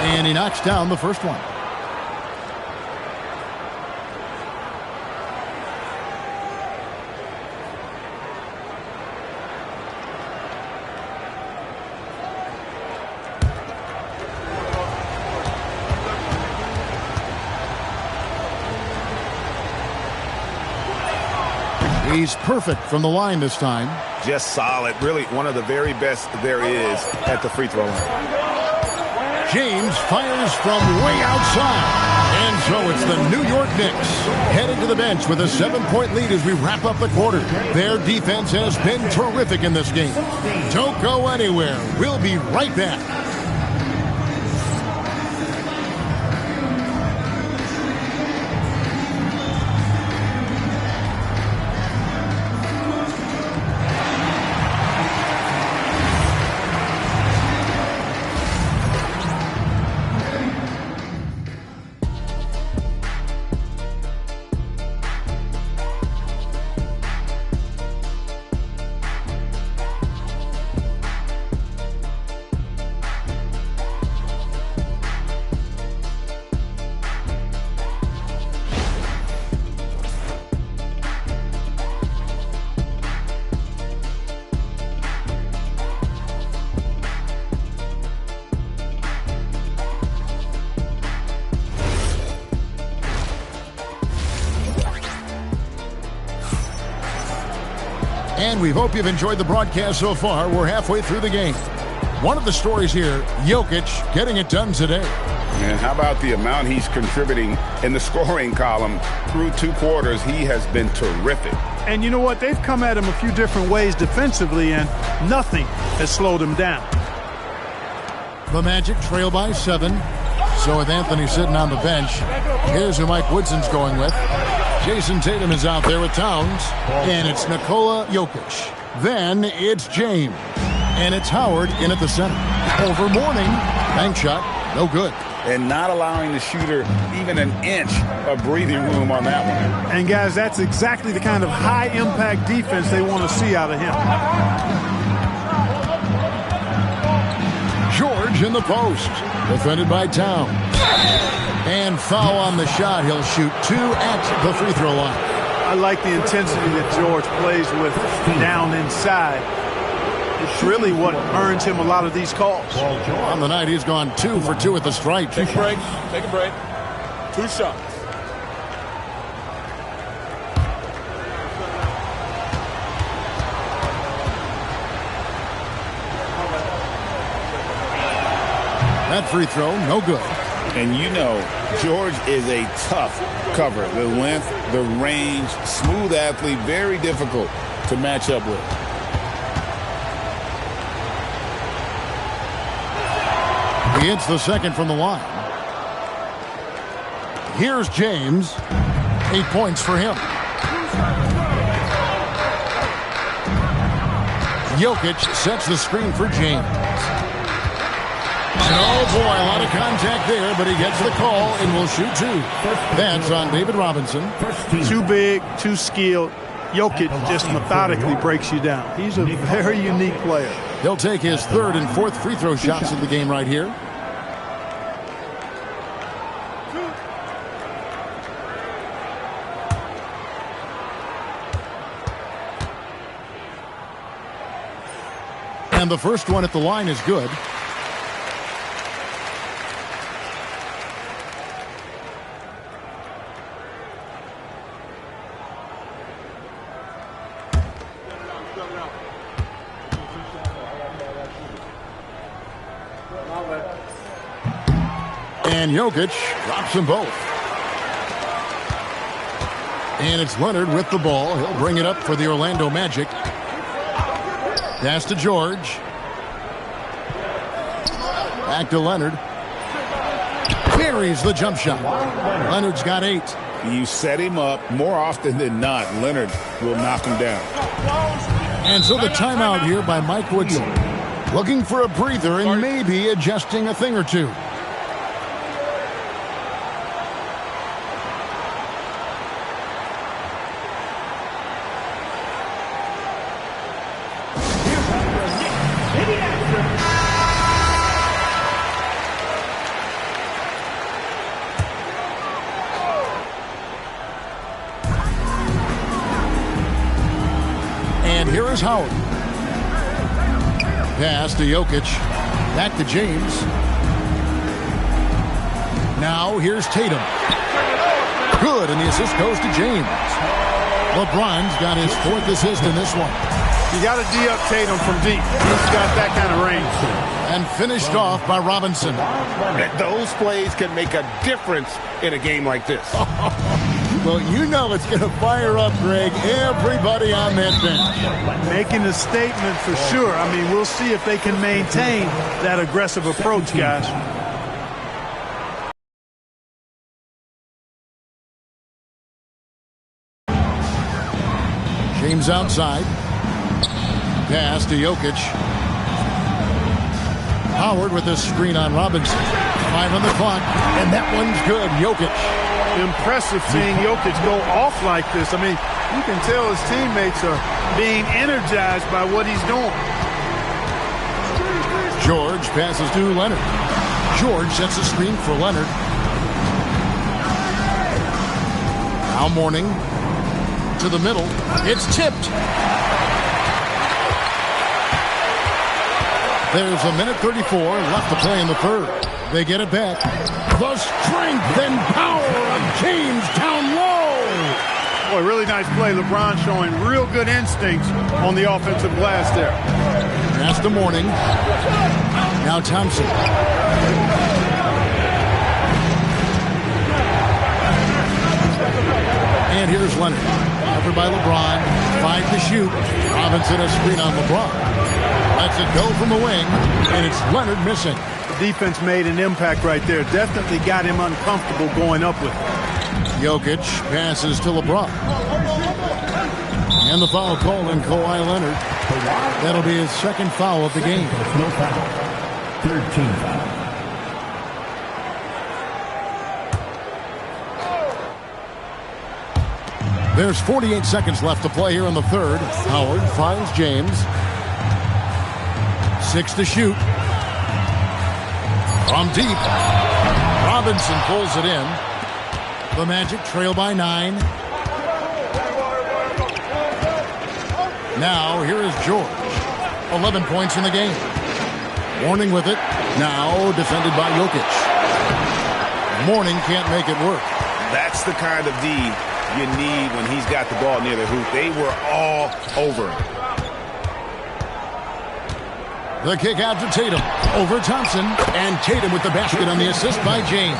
And he knocks down the first one. He's perfect from the line this time. Just solid. Really one of the very best there is at the free throw line. James fires from way outside. And so it's the New York Knicks headed to the bench with a 7-point lead as we wrap up the quarter. Their defense has been terrific in this game. Don't go anywhere. We'll be right back. And we hope you've enjoyed the broadcast so far. We're halfway through the game. One of the stories here, Jokic getting it done today. And how about the amount he's contributing in the scoring column through 2 quarters? He has been terrific. And you know what? They've come at him a few different ways defensively, and nothing has slowed him down. The Magic trail by 7. So with Anthony sitting on the bench, here's who Mike Woodson's going with. Jason Tatum is out there with Towns, and it's Nikola Jokic. Then it's James, and it's Howard in at the center. Over Mourning, bank shot, no good. And not allowing the shooter even an inch of breathing room on that one. And guys, that's exactly the kind of high-impact defense they want to see out of him. George in the post, defended by Towns. And foul on the shot. He'll shoot 2 at the free throw line. I like the intensity that George plays with down inside. It's really what earns him a lot of these calls. On the night, he's gone 2 for 2 at the stripe. Take a break. Take a break. 2 shots. That free throw, no good. And you know, George is a tough cover. The length, the range, smooth athlete, very difficult to match up with. He hits the second from the line. Here's James. 8 points for him. Jokic sets the screen for James. And oh boy, a lot of contact there, but he gets the call and will shoot two. That's on David Robinson. Too big, too skilled. Jokic just methodically breaks you down. He's a very unique player. He'll take his third and fourth free throw shots of the game right here. And the first one at the line is good. And Jokic drops them both. And it's Leonard with the ball. He'll bring it up for the Orlando Magic. Pass to George. Back to Leonard. Buries the jump shot. Leonard's got 8. You set him up more often than not. Leonard will knock him down. And so the timeout here by Mike Woodson. Looking for a breather and maybe adjusting a thing or two. Here is Howard. Pass to Jokic. Back to James. Now here's Tatum. Good, and the assist goes to James. LeBron's got his 4th assist in this one. You got to D-up Tatum from deep. He's got that kind of range. And finished off by Robinson. Those plays can make a difference in a game like this. Well, you know it's going to fire up, Greg, everybody on that bench. Making a statement for sure. I mean, we'll see if they can maintain that aggressive approach, guys. James outside. Pass to Jokic. Howard with a screen on Robinson. 5 on the clock, and that one's good. Jokic. Impressive seeing Jokic go off like this. I mean, you can tell his teammates are being energized by what he's doing. George passes to Leonard. George sets a screen for Leonard. Now Mourning to the middle. It's tipped. There's a minute 34 left to play in the third. They get it back. The strength and power of James down low. Boy, really nice play. LeBron showing real good instincts on the offensive glass there. Pass to Mourning. Now Thompson. And here's Leonard. Covered by LeBron. 5 to shoot. Robinson a screen on LeBron. Lets it go from the wing, and it's Leonard missing. The defense made an impact right there. Definitely got him uncomfortable going up with it. Jokic passes to LeBron. And the foul called on Kawhi Leonard. That'll be his 2nd foul of the game. No foul. 13 foul. There's 48 seconds left to play here in the third. Howard finds James. 6 to shoot. From deep. Robinson pulls it in. The Magic trail by 9. Now here is George. 11 points in the game. Mourning with it. Now defended by Jokic. Mourning can't make it work. That's the kind of D you need when he's got the ball near the hoop. They were all over him. The kick out to Tatum. Over Thompson. And Tatum with the basket on the assist by James.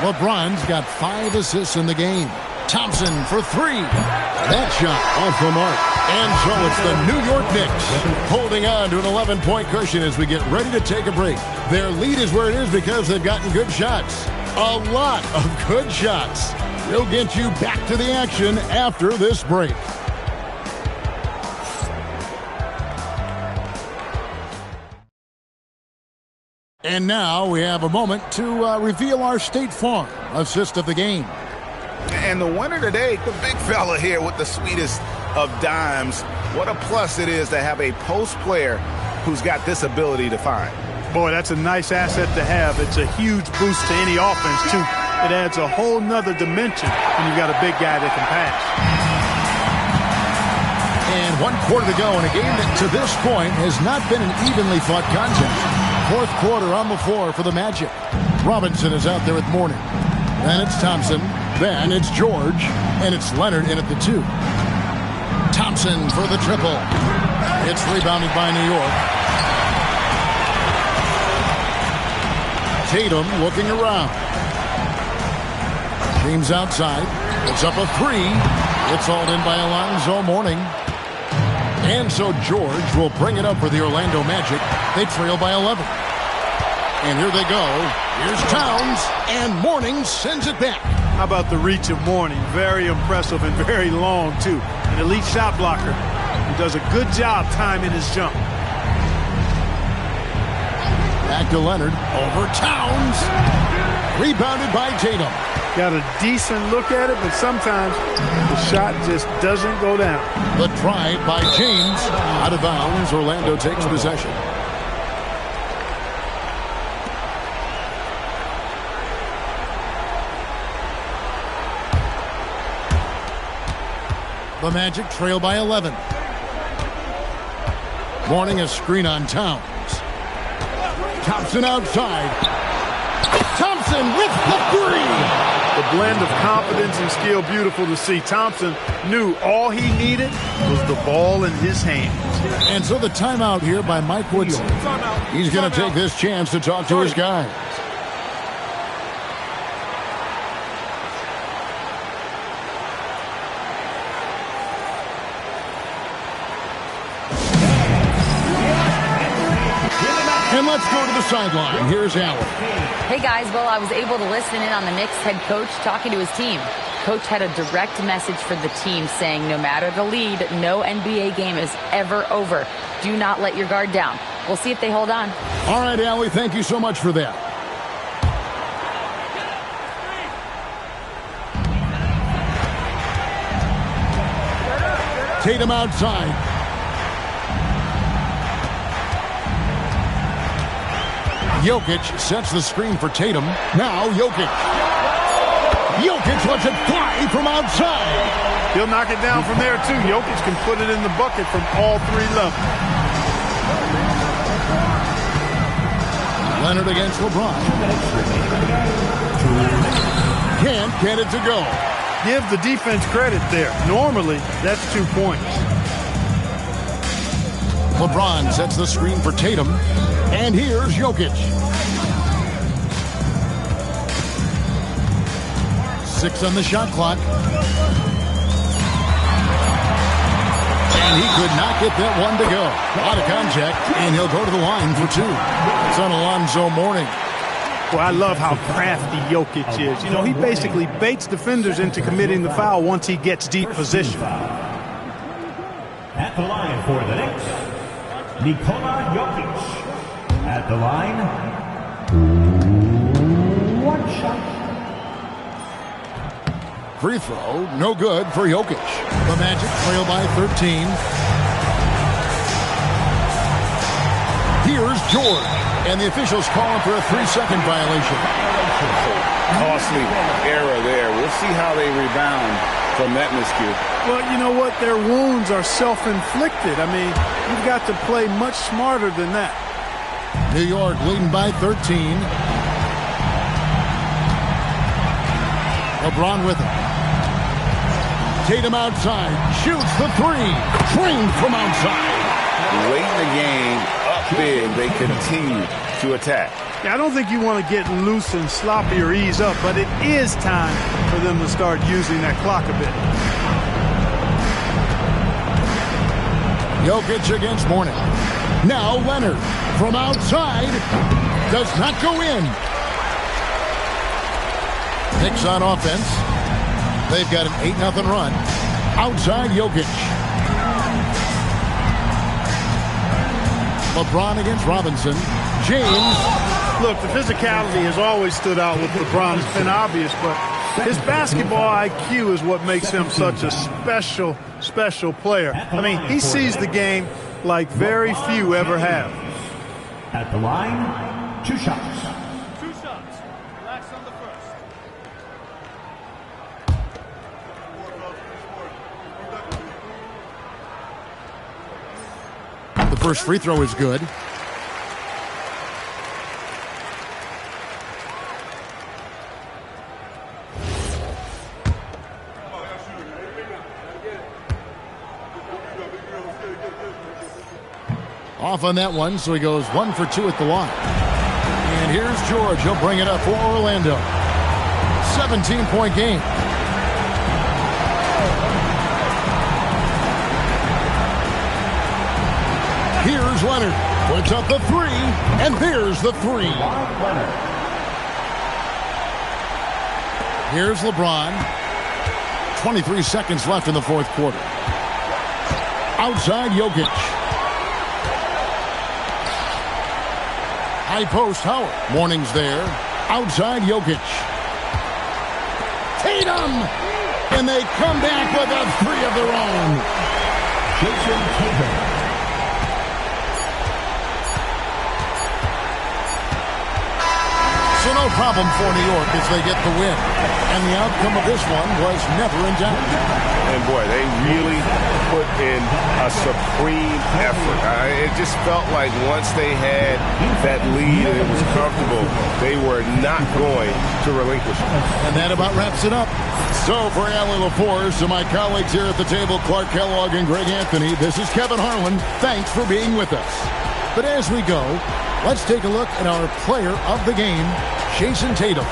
LeBron's got 5 assists in the game. Thompson for 3. That shot off the mark. And so it's the New York Knicks holding on to an 11-point cushion as we get ready to take a break. Their lead is where it is because they've gotten good shots. A lot of good shots. We'll get you back to the action after this break. And now we have a moment to reveal our State Farm assist of the game. And the winner today, the big fella here with the sweetest of dimes. What a plus it is to have a post player who's got this ability to find. Boy, that's a nice asset to have. It's a huge boost to any offense, too. It adds a whole nother dimension when you've got a big guy that can pass. And 1 quarter to go in a game that to this point has not been an evenly fought contest. 4th quarter on the floor for the Magic. Robinson is out there with Mourning. Then it's Thompson. Then it's George. And it's Leonard in at the 2. Thompson for the triple. It's rebounded by New York. Tatum looking around. James outside. It's up a 3. It's hauled in by Alonzo Mourning. And so George will bring it up for the Orlando Magic. They trail by 11. And here they go. Here's Towns, and Mourning sends it back. How about the reach of Mourning? Very impressive and very long, too. An elite shot blocker who does a good job timing his jump. Back to Leonard. Over Towns. Rebounded by Tatum. Got a decent look at it, but sometimes the shot just doesn't go down. The drive by James. Out of bounds. Orlando takes possession. The Magic trail by 11. Mourning a screen on Towns. Thompson outside. Thompson with the 3. The blend of confidence and skill, beautiful to see. Thompson knew all he needed was the ball in his hands. And so the timeout here by Mike Woodson. He's going to take this chance to talk to his guys. And let's go to the sideline. Here's Allen. Hey, guys. Well, I was able to listen in on the Knicks head coach talking to his team. Coach had a direct message for the team saying no matter the lead, no NBA game is ever over. Do not let your guard down. We'll see if they hold on. All right, Allie, thank you so much for that. Tatum outside. Jokic sets the screen for Tatum. Now Jokic. Jokic lets it fly from outside. He'll knock it down from there, too. Jokic can put it in the bucket from all 3 levels. Leonard against LeBron. Can't get it to go. Give the defense credit there. Normally, that's 2 points. LeBron sets the screen for Tatum. And here's Jokic. 6 on the shot clock. And he could not get that one to go. Out of contact, and he'll go to the line for 2. It's on Alonzo Mourning. Well, I love how crafty Jokic is. You know, he basically baits defenders into committing the foul once he gets deep position. At the line for the Knicks, Nikola Jokic. At the line, 1 shot. Free throw, no good for Jokic. The Magic trail by 13. Here's George, and the officials calling for a 3-second violation. Costly error there. We'll see how they rebound from that miscue. Well, you know what? Their wounds are self-inflicted. I mean, you've got to play much smarter than that. New York leading by 13. LeBron with him. Tatum outside. Shoots the 3. Trained from outside. late in the game, up big, they continue to attack. Yeah, I don't think you want to get loose and sloppy or ease up, but it is time for them to start using that clock a bit. Jokic against Mourning. Now Leonard from outside does not go in. Knicks on offense. They've got an 8-0 run. Outside Jokic. LeBron against Robinson. James. Look, the physicality has always stood out with LeBron. It's been obvious, but his basketball IQ is what makes him such a special player. I mean, he sees the game like very few ever have. At the line, 2 shots. 2 shots. Relax on the first. The first free throw is good. Off on that one, so he goes 1 for 2 at the line. And here's George. He'll bring it up for Orlando. 17-point game. Here's Leonard. Puts up the 3, and there's the 3. Here's LeBron. 23 seconds left in the fourth quarter. Outside Jokic. High post, Howard. Mourning's there. Outside Jokic. Tatum! And they come back with a 3 of their own. Jason Tatum. So no problem for New York as they get the win. And the outcome of this one was never in doubt. And boy, they really put in a supreme effort. It just felt like once they had that lead and it was comfortable, they were not going to relinquish it. And that about wraps it up. So for Allie LaForce and my colleagues here at the table, Clark Kellogg and Greg Anthony, this is Kevin Harlan. Thanks for being with us. But as we go, let's take a look at our player of the game, Jason Tatum.